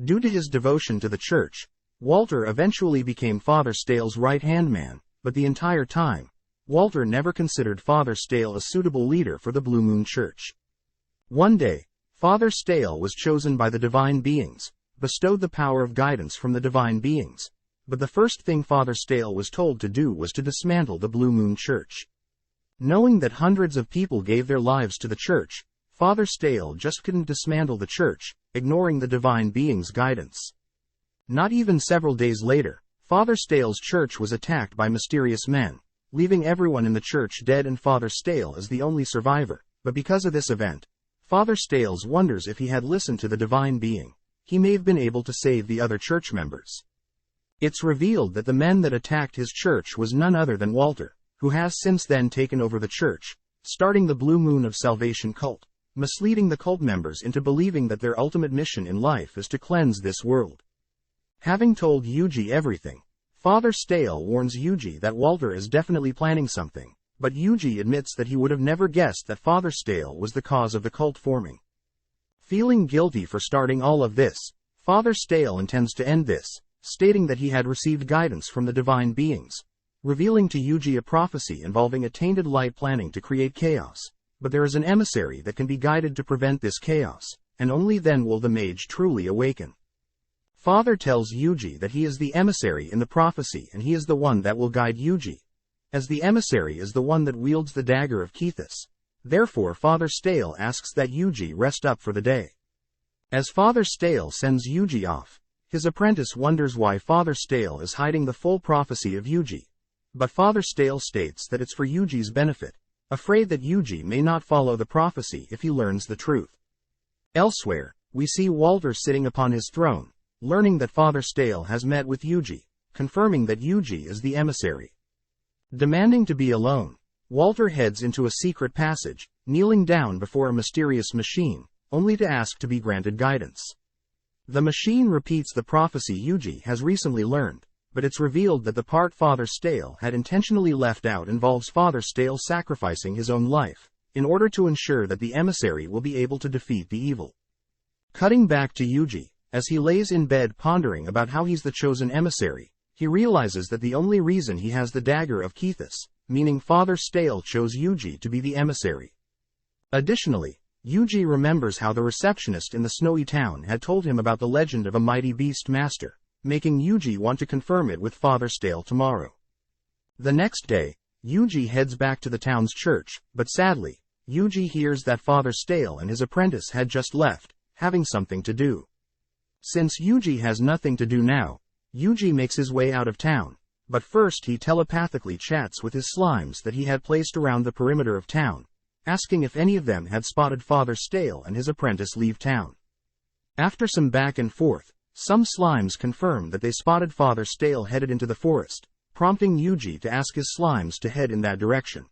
S1: Due to his devotion to the church, Walter eventually became Father Stale's right-hand man, but the entire time, Walter never considered Father Stale a suitable leader for the Blue Moon Church. One day, Father Stale was chosen by the divine beings, bestowed the power of guidance from the divine beings, but the first thing Father Stale was told to do was to dismantle the Blue Moon Church. Knowing that hundreds of people gave their lives to the church, Father Stale just couldn't dismantle the church, ignoring the divine beings' guidance. Not even several days later, Father Stale's church was attacked by mysterious men, leaving everyone in the church dead and Father Stale as the only survivor, but because of this event, Father Stale wonders if he had listened to the divine being, he may have been able to save the other church members. It's revealed that the men that attacked his church was none other than Walter, who has since then taken over the church, starting the Blue Moon of Salvation cult, misleading the cult members into believing that their ultimate mission in life is to cleanse this world. Having told Yuji everything, Father Stale warns Yuji that Walter is definitely planning something, but Yuji admits that he would have never guessed that Father Stale was the cause of the cult forming. Feeling guilty for starting all of this, Father Stale intends to end this, stating that he had received guidance from the divine beings, revealing to Yuji a prophecy involving a tainted light planning to create chaos, but there is an emissary that can be guided to prevent this chaos, and only then will the mage truly awaken. Father tells Yuji that he is the emissary in the prophecy and he is the one that will guide Yuji, as the emissary is the one that wields the dagger of Kethis. Therefore Father Stale asks that Yuji rest up for the day. As Father Stale sends Yuji off, his apprentice wonders why Father Stale is hiding the full prophecy of Yuji. But Father Stale states that it's for Yuji's benefit, afraid that Yuji may not follow the prophecy if he learns the truth. Elsewhere, we see Walter sitting upon his throne, learning that Father Stale has met with Yuji, confirming that Yuji is the emissary. Demanding to be alone, Walter heads into a secret passage, kneeling down before a mysterious machine, only to ask to be granted guidance. The machine repeats the prophecy Yuji has recently learned, but it's revealed that the part Father Stale had intentionally left out involves Father Stale sacrificing his own life, in order to ensure that the emissary will be able to defeat the evil. Cutting back to Yuji, as he lays in bed pondering about how he's the chosen emissary, he realizes that the only reason he has the dagger of Kethis, meaning Father Stale chose Yuji to be the emissary. Additionally, Yuji remembers how the receptionist in the snowy town had told him about the legend of a mighty beast master, making Yuji want to confirm it with Father Stale tomorrow. The next day, Yuji heads back to the town's church, but sadly, Yuji hears that Father Stale and his apprentice had just left, having something to do. Since Yuji has nothing to do now, Yuji makes his way out of town, but first he telepathically chats with his slimes that he had placed around the perimeter of town, asking if any of them had spotted Father Stale and his apprentice leave town. After some back and forth, some slimes confirm that they spotted Father Stale headed into the forest, prompting Yuji to ask his slimes to head in that direction.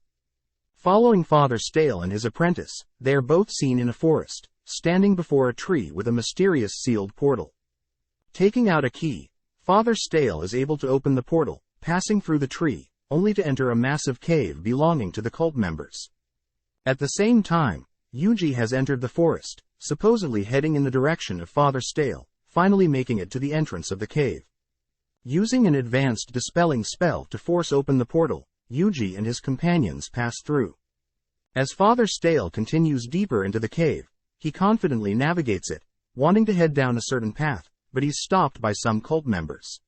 S1: Following Father Stale and his apprentice, they are both seen in a forest, standing before a tree with a mysterious sealed portal. Taking out a key, Father Stale is able to open the portal, passing through the tree, only to enter a massive cave belonging to the cult members. At the same time, Yuji has entered the forest, supposedly heading in the direction of Father Stale, finally making it to the entrance of the cave. Using an advanced dispelling spell to force open the portal, Yuji and his companions pass through. As Father Stale continues deeper into the cave, he confidently navigates it, wanting to head down a certain path, but he's stopped by some cult members.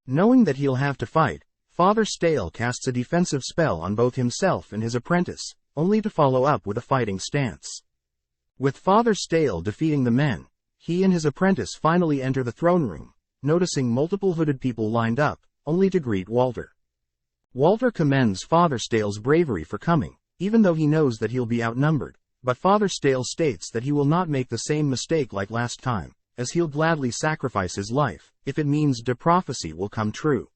S1: Knowing that he'll have to fight, Father Stale casts a defensive spell on both himself and his apprentice, only to follow up with a fighting stance. With Father Stale defeating the men, he and his apprentice finally enter the throne room, noticing multiple hooded people lined up, only to greet Walter. Walter commends Father Stale's bravery for coming, even though he knows that he'll be outnumbered, but Father Stale states that he will not make the same mistake like last time, as he'll gladly sacrifice his life, if it means the prophecy will come true.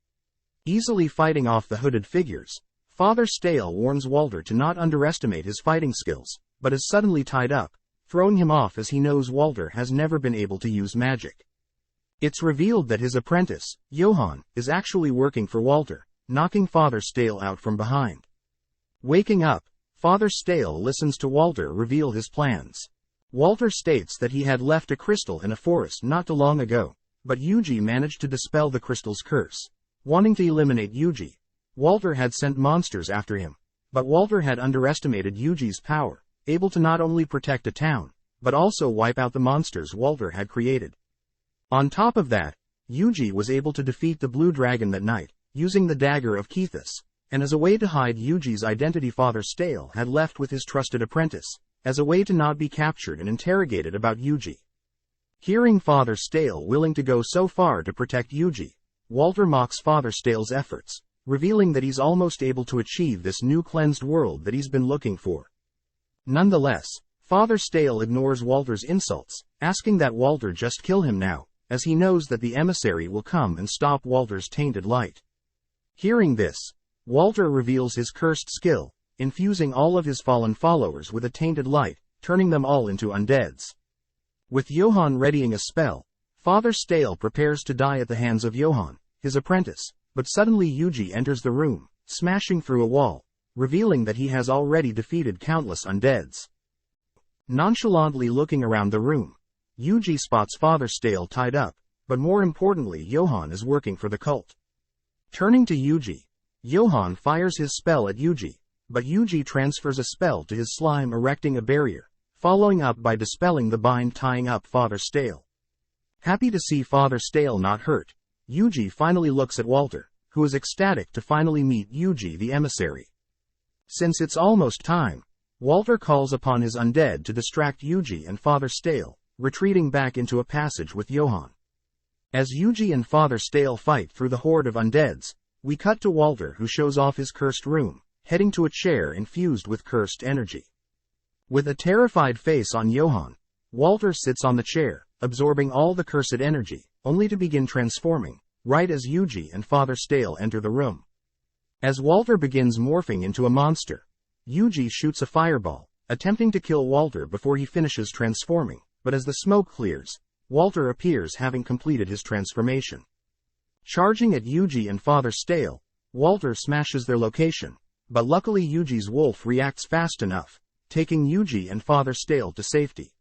S1: Easily fighting off the hooded figures, Father Stale warns Walter to not underestimate his fighting skills, but is suddenly tied up, throwing him off as he knows Walter has never been able to use magic. It's revealed that his apprentice, Johann, is actually working for Walter, knocking Father Stale out from behind. Waking up, Father Stale listens to Walter reveal his plans. Walter states that he had left a crystal in a forest not too long ago, but Yuji managed to dispel the crystal's curse. Wanting to eliminate Yuji, Walter had sent monsters after him, but Walter had underestimated Yuji's power, able to not only protect a town, but also wipe out the monsters Walter had created. On top of that, Yuji was able to defeat the blue dragon that night, using the dagger of Kethis, and as a way to hide Yuji's identity Father Stale had left with his trusted apprentice, as a way to not be captured and interrogated about Yuji. Hearing Father Stale willing to go so far to protect Yuji, Walter mocks Father Stale's efforts, revealing that he's almost able to achieve this new cleansed world that he's been looking for. Nonetheless, Father Stale ignores Walter's insults, asking that Walter just kill him now, as he knows that the emissary will come and stop Walter's tainted light. Hearing this, Walter reveals his cursed skill, infusing all of his fallen followers with a tainted light, turning them all into undeads. With Johann readying a spell, Father Stale prepares to die at the hands of Johann, his apprentice, but suddenly Yuji enters the room, smashing through a wall, revealing that he has already defeated countless undeads. Nonchalantly looking around the room, Yuji spots Father Stale tied up, but more importantly Johann is working for the cult. Turning to Yuji, Johann fires his spell at Yuji, but Yuji transfers a spell to his slime erecting a barrier, following up by dispelling the bind tying up Father Stale. Happy to see Father Stale not hurt, Yuji finally looks at Walter, who is ecstatic to finally meet Yuji the emissary. Since it's almost time, Walter calls upon his undead to distract Yuji and Father Stale, retreating back into a passage with Johann. As Yuji and Father Stale fight through the horde of undeads, we cut to Walter, who shows off his cursed room, heading to a chair infused with cursed energy. With a terrified face on Johann, Walter sits on the chair, absorbing all the cursed energy, only to begin transforming, right as Yuji and Father Stale enter the room. As Walter begins morphing into a monster, Yuji shoots a fireball, attempting to kill Walter before he finishes transforming, but as the smoke clears, Walter appears having completed his transformation. Charging at Yuji and Father Stale, Walter smashes their location, but luckily Yuji's wolf reacts fast enough, taking Yuji and Father Stale to safety.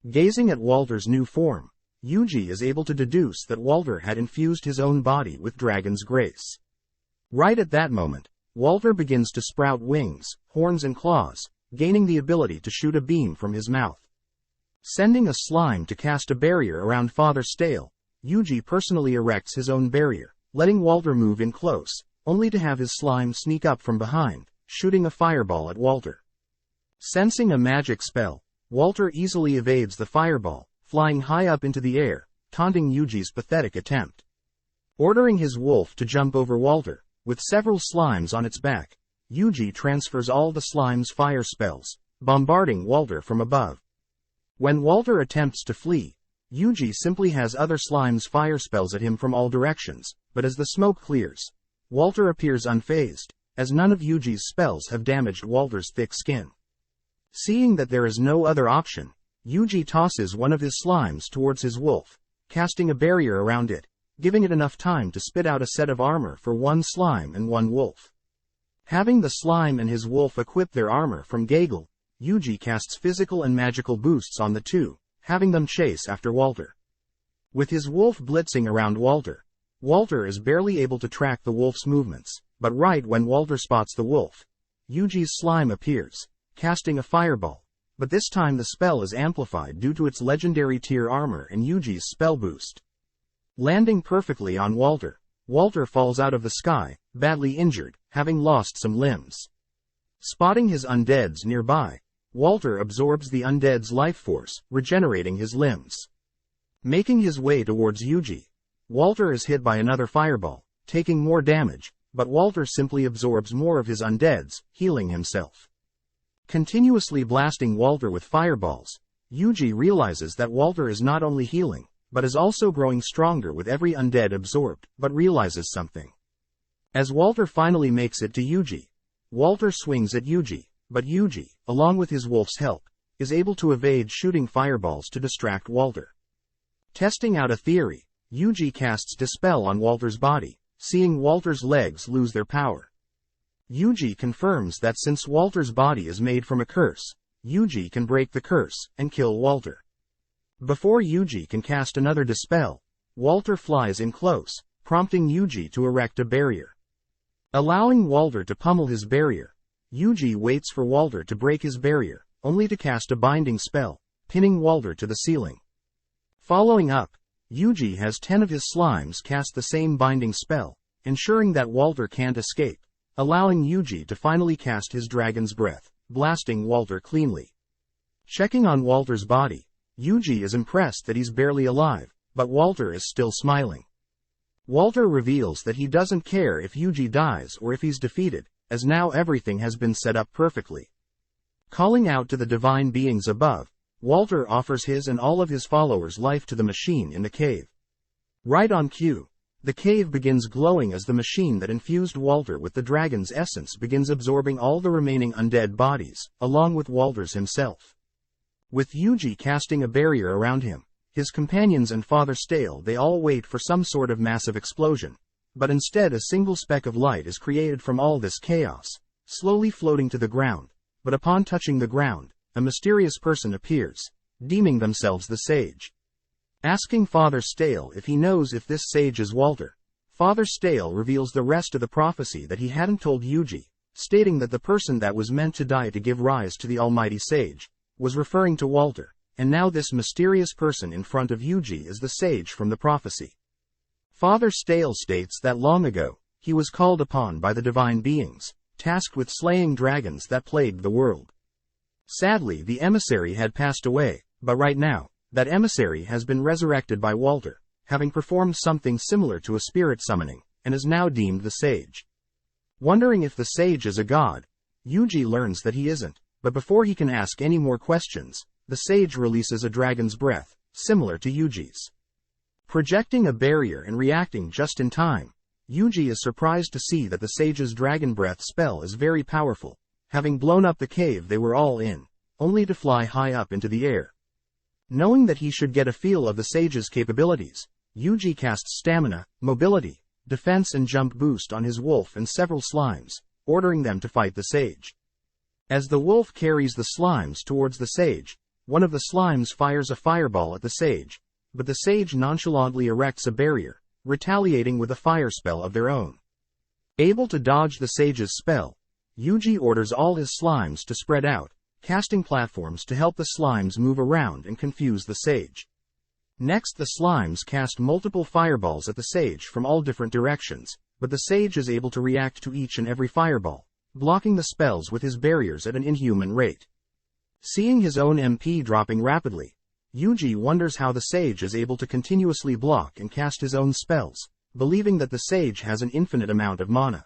S1: Gazing at Walter's new form, Yuji is able to deduce that Walter had infused his own body with Dragon's Grace. Right at that moment, Walter begins to sprout wings, horns and claws, gaining the ability to shoot a beam from his mouth. Sending a slime to cast a barrier around Father Stale, Yuji personally erects his own barrier, letting Walter move in close, only to have his slime sneak up from behind, shooting a fireball at Walter. Sensing a magic spell, Walter easily evades the fireball, flying high up into the air, taunting Yuji's pathetic attempt. Ordering his wolf to jump over Walter, with several slimes on its back, Yuji transfers all the slime's fire spells, bombarding Walter from above. When Walter attempts to flee, Yuji simply has other slime's fire spells at him from all directions, but as the smoke clears, Walter appears unfazed, as none of Yuji's spells have damaged Walter's thick skin. Seeing that there is no other option, Yuji tosses one of his slimes towards his wolf, casting a barrier around it, giving it enough time to spit out a set of armor for one slime and one wolf. Having the slime and his wolf equip their armor from Gaggle, Yuji casts physical and magical boosts on the two, having them chase after Walter. With his wolf blitzing around Walter, Walter is barely able to track the wolf's movements, but right when Walter spots the wolf, Yuji's slime appears, casting a fireball, but this time the spell is amplified due to its legendary tier armor and Yuji's spell boost. Landing perfectly on Walter, Walter falls out of the sky, badly injured, having lost some limbs. Spotting his undeads nearby, Walter absorbs the undead's life force, regenerating his limbs. Making his way towards Yuji, Walter is hit by another fireball, taking more damage, but Walter simply absorbs more of his undeads, healing himself. Continuously blasting Walter with fireballs, Yuji realizes that Walter is not only healing, but is also growing stronger with every undead absorbed, but realizes something. As Walter finally makes it to Yuji, Walter swings at Yuji, but Yuji, along with his wolf's help, is able to evade shooting fireballs to distract Walter. Testing out a theory, Yuji casts Dispel on Walter's body, seeing Walter's legs lose their power. Yuji confirms that since Walter's body is made from a curse, Yuji can break the curse and kill Walter. Before Yuji can cast another Dispel, Walter flies in close, prompting Yuji to erect a barrier. Allowing Walter to pummel his barrier, Yuji waits for Walter to break his barrier, only to cast a binding spell, pinning Walter to the ceiling. Following up, Yuji has 10 of his slimes cast the same binding spell, ensuring that Walter can't escape, allowing Yuji to finally cast his Dragon's Breath, blasting Walter cleanly. Checking on Walter's body, Yuji is impressed that he's barely alive, but Walter is still smiling. Walter reveals that he doesn't care if Yuji dies or if he's defeated, as now everything has been set up perfectly. Calling out to the divine beings above, Walter offers his and all of his followers life to the machine in the cave. Right on cue, the cave begins glowing as the machine that infused Walter with the dragon's essence begins absorbing all the remaining undead bodies, along with Walter's himself. With Yuji casting a barrier around him, his companions and Father Stale they all wait for some sort of massive explosion, but instead a single speck of light is created from all this chaos, slowly floating to the ground, but upon touching the ground, a mysterious person appears, deeming themselves the sage. Asking Father Stale if he knows if this sage is Walter, Father Stale reveals the rest of the prophecy that he hadn't told Yuji, stating that the person that was meant to die to give rise to the Almighty Sage was referring to Walter, and now this mysterious person in front of Yuji is the sage from the prophecy. Father Stale states that long ago, he was called upon by the divine beings, tasked with slaying dragons that plagued the world. Sadly, the emissary had passed away, but right now, that emissary has been resurrected by Walter, having performed something similar to a spirit summoning, and is now deemed the sage. Wondering if the sage is a god, Yuji learns that he isn't, but before he can ask any more questions, the sage releases a dragon's breath, similar to Yuji's. Projecting a barrier and reacting just in time, Yuji is surprised to see that the sage's dragon breath spell is very powerful, having blown up the cave they were all in, only to fly high up into the air. Knowing that he should get a feel of the sage's capabilities, Yuji casts stamina, mobility, defense and jump boost on his wolf and several slimes, ordering them to fight the sage. As the wolf carries the slimes towards the sage, one of the slimes fires a fireball at the sage, but the sage nonchalantly erects a barrier, retaliating with a fire spell of their own. Able to dodge the sage's spell, Yuji orders all his slimes to spread out, casting platforms to help the slimes move around and confuse the sage. Next, the slimes cast multiple fireballs at the sage from all different directions, but the sage is able to react to each and every fireball, blocking the spells with his barriers at an inhuman rate. Seeing his own MP dropping rapidly, Yuji wonders how the sage is able to continuously block and cast his own spells, believing that the sage has an infinite amount of mana.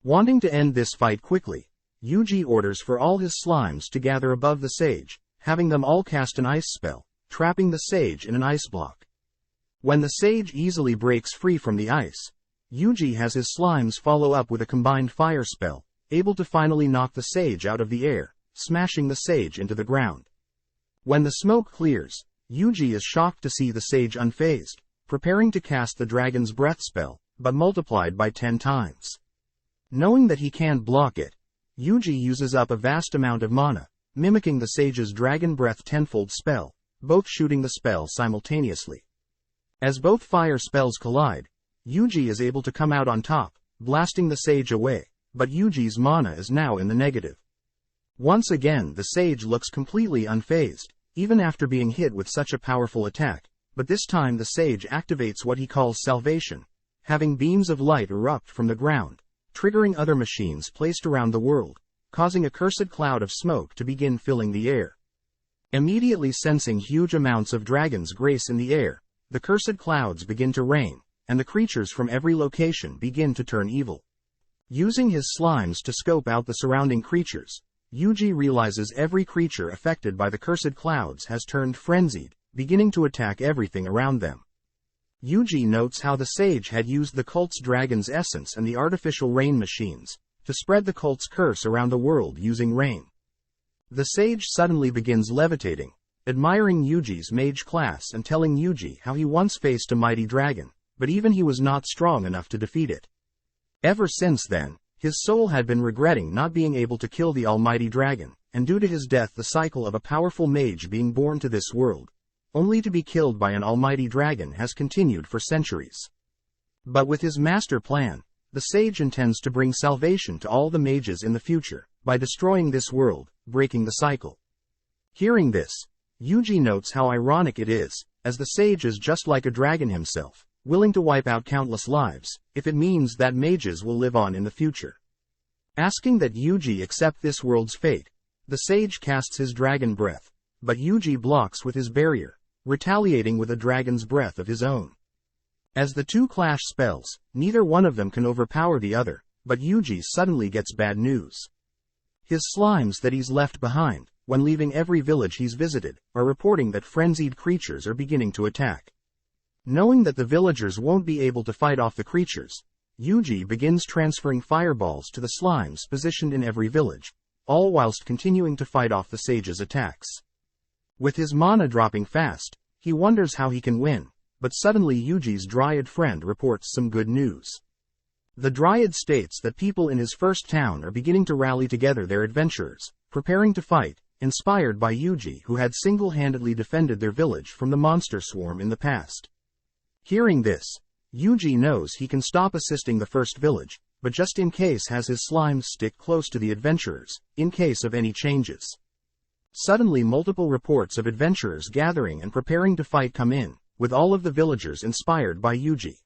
S1: Wanting to end this fight quickly, Yuji orders for all his slimes to gather above the sage, having them all cast an ice spell, trapping the sage in an ice block. When the sage easily breaks free from the ice, Yuji has his slimes follow up with a combined fire spell, able to finally knock the sage out of the air, smashing the sage into the ground. When the smoke clears, Yuji is shocked to see the sage unfazed, preparing to cast the dragon's breath spell, but multiplied by 10 times. Knowing that he can't block it, Yuji uses up a vast amount of mana, mimicking the sage's dragon breath tenfold spell, both shooting the spell simultaneously. As both fire spells collide, Yuji is able to come out on top, blasting the sage away, but Yuji's mana is now in the negative. Once again, the sage looks completely unfazed, even after being hit with such a powerful attack, but this time the sage activates what he calls salvation, having beams of light erupt from the ground, triggering other machines placed around the world, causing a cursed cloud of smoke to begin filling the air. Immediately sensing huge amounts of dragon's grace in the air, the cursed clouds begin to rain, and the creatures from every location begin to turn evil. Using his slimes to scope out the surrounding creatures, Yuji realizes every creature affected by the cursed clouds has turned frenzied, beginning to attack everything around them. Yuji notes how the sage had used the cult's dragon's essence and the artificial rain machines to spread the cult's curse around the world using rain. The sage suddenly begins levitating, admiring Yuji's mage class and telling Yuji how he once faced a mighty dragon, but even he was not strong enough to defeat it. Ever since then, his soul had been regretting not being able to kill the almighty dragon, and due to his death the cycle of a powerful mage being born to this world, only to be killed by an almighty dragon, has continued for centuries. But with his master plan, the sage intends to bring salvation to all the mages in the future, by destroying this world, breaking the cycle. Hearing this, Yuji notes how ironic it is, as the sage is just like a dragon himself, willing to wipe out countless lives, if it means that mages will live on in the future. Asking that Yuji accept this world's fate, the sage casts his dragon breath, but Yuji blocks with his barrier, retaliating with a dragon's breath of his own. As the two clash spells, neither one of them can overpower the other, but Yuji suddenly gets bad news. His slimes that he's left behind, when leaving every village he's visited, are reporting that frenzied creatures are beginning to attack. Knowing that the villagers won't be able to fight off the creatures, Yuji begins transferring fireballs to the slimes positioned in every village, all whilst continuing to fight off the sage's attacks. With his mana dropping fast, he wonders how he can win, but suddenly Yuji's dryad friend reports some good news. The dryad states that people in his first town are beginning to rally together their adventurers, preparing to fight, inspired by Yuji, who had single-handedly defended their village from the monster swarm in the past. Hearing this, Yuji knows he can stop assisting the first village, but just in case has his slimes stick close to the adventurers, in case of any changes. Suddenly multiple reports of adventurers gathering and preparing to fight come in, with all of the villagers inspired by Yuji.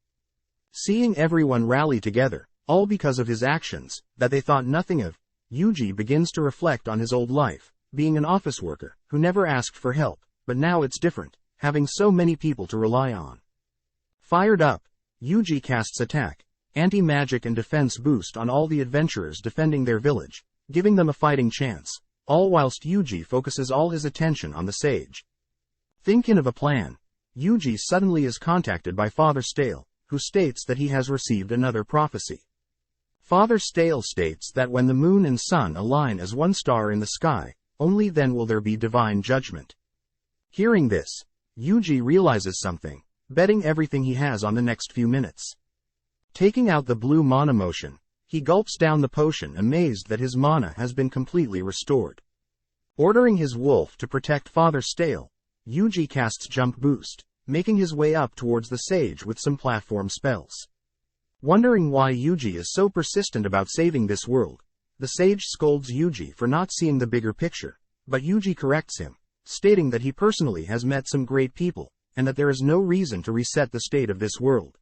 S1: Seeing everyone rally together, all because of his actions, that they thought nothing of, Yuji begins to reflect on his old life, being an office worker, who never asked for help, but now it's different, having so many people to rely on. Fired up, Yuji casts attack, anti-magic and defense boost on all the adventurers defending their village, giving them a fighting chance, all whilst Yuji focuses all his attention on the sage. Thinking of a plan, Yuji suddenly is contacted by Father Stale, who states that he has received another prophecy. Father Stale states that when the moon and sun align as one star in the sky, only then will there be divine judgment. Hearing this, Yuji realizes something, betting everything he has on the next few minutes. Taking out the blue mana motion, he gulps down the potion, amazed that his mana has been completely restored. Ordering his wolf to protect Father Stale, Yuji casts Jump Boost, making his way up towards the sage with some platform spells. Wondering why Yuji is so persistent about saving this world, the sage scolds Yuji for not seeing the bigger picture, but Yuji corrects him, stating that he personally has met some great people, and that there is no reason to reset the state of this world.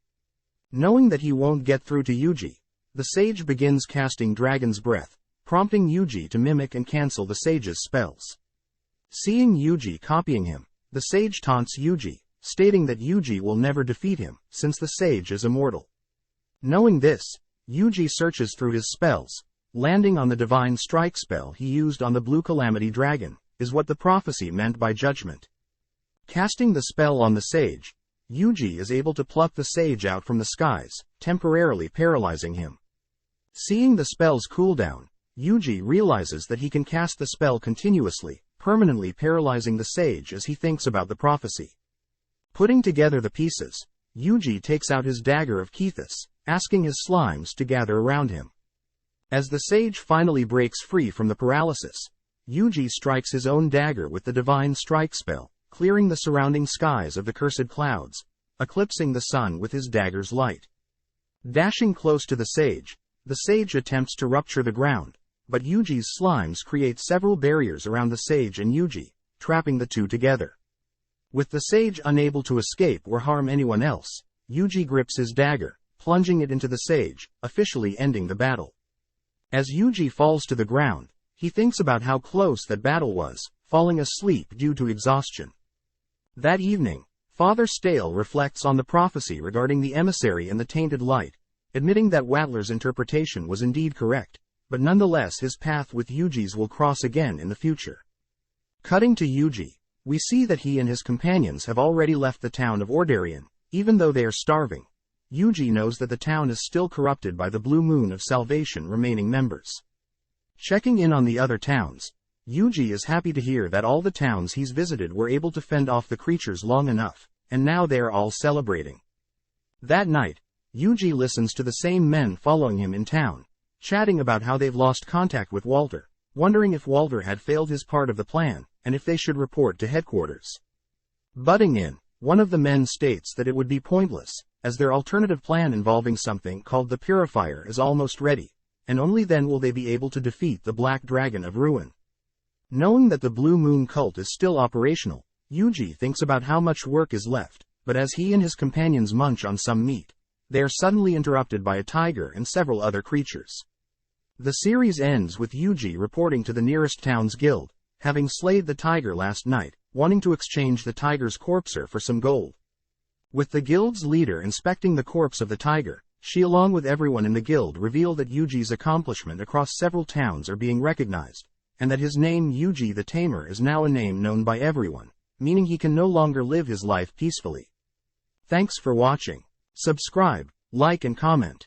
S1: Knowing that he won't get through to Yuji, the sage begins casting Dragon's Breath, prompting Yuji to mimic and cancel the sage's spells. Seeing Yuji copying him, the sage taunts Yuji, stating that Yuji will never defeat him, since the sage is immortal. Knowing this, Yuji searches through his spells, landing on the Divine Strike spell he used on the Blue Calamity Dragon, is what the prophecy meant by judgment. Casting the spell on the sage, Yuji is able to pluck the sage out from the skies, temporarily paralyzing him. Seeing the spell's cooldown, Yuji realizes that he can cast the spell continuously, permanently paralyzing the sage as he thinks about the prophecy. Putting together the pieces, Yuji takes out his dagger of Kethis, asking his slimes to gather around him. As the sage finally breaks free from the paralysis, Yuji strikes his own dagger with the Divine Strike spell, clearing the surrounding skies of the cursed clouds, eclipsing the sun with his dagger's light. Dashing close to the sage attempts to rupture the ground, but Yuji's slimes create several barriers around the sage and Yuji, trapping the two together. With the sage unable to escape or harm anyone else, Yuji grips his dagger, plunging it into the sage, officially ending the battle. As Yuji falls to the ground, he thinks about how close that battle was, falling asleep due to exhaustion. That evening, Father Stale reflects on the prophecy regarding the emissary and the tainted light, admitting that Wattler's interpretation was indeed correct, but nonetheless his path with Yuji's will cross again in the future. Cutting to Yuji, we see that he and his companions have already left the town of Ordarian, even though they are starving. Yuji knows that the town is still corrupted by the Blue Moon of Salvation remaining members. Checking in on the other towns, Yuji is happy to hear that all the towns he's visited were able to fend off the creatures long enough, and now they are all celebrating. That night, Yuji listens to the same men following him in town, chatting about how they've lost contact with Walter, wondering if Walter had failed his part of the plan, and if they should report to headquarters. Butting in, one of the men states that it would be pointless, as their alternative plan involving something called the Purifier is almost ready, and only then will they be able to defeat the Black Dragon of Ruin. Knowing that the Blue Moon cult is still operational, Yuji thinks about how much work is left, but as he and his companions munch on some meat, they are suddenly interrupted by a tiger and several other creatures. The series ends with Yuji reporting to the nearest town's guild, having slayed the tiger last night, wanting to exchange the tiger's corpse for some gold. With the guild's leader inspecting the corpse of the tiger, she along with everyone in the guild reveal that Yuji's accomplishment across several towns are being recognized, and that his name Yuji the Tamer is now a name known by everyone, meaning he can no longer live his life peacefully. Thanks for watching. Subscribe, like and comment.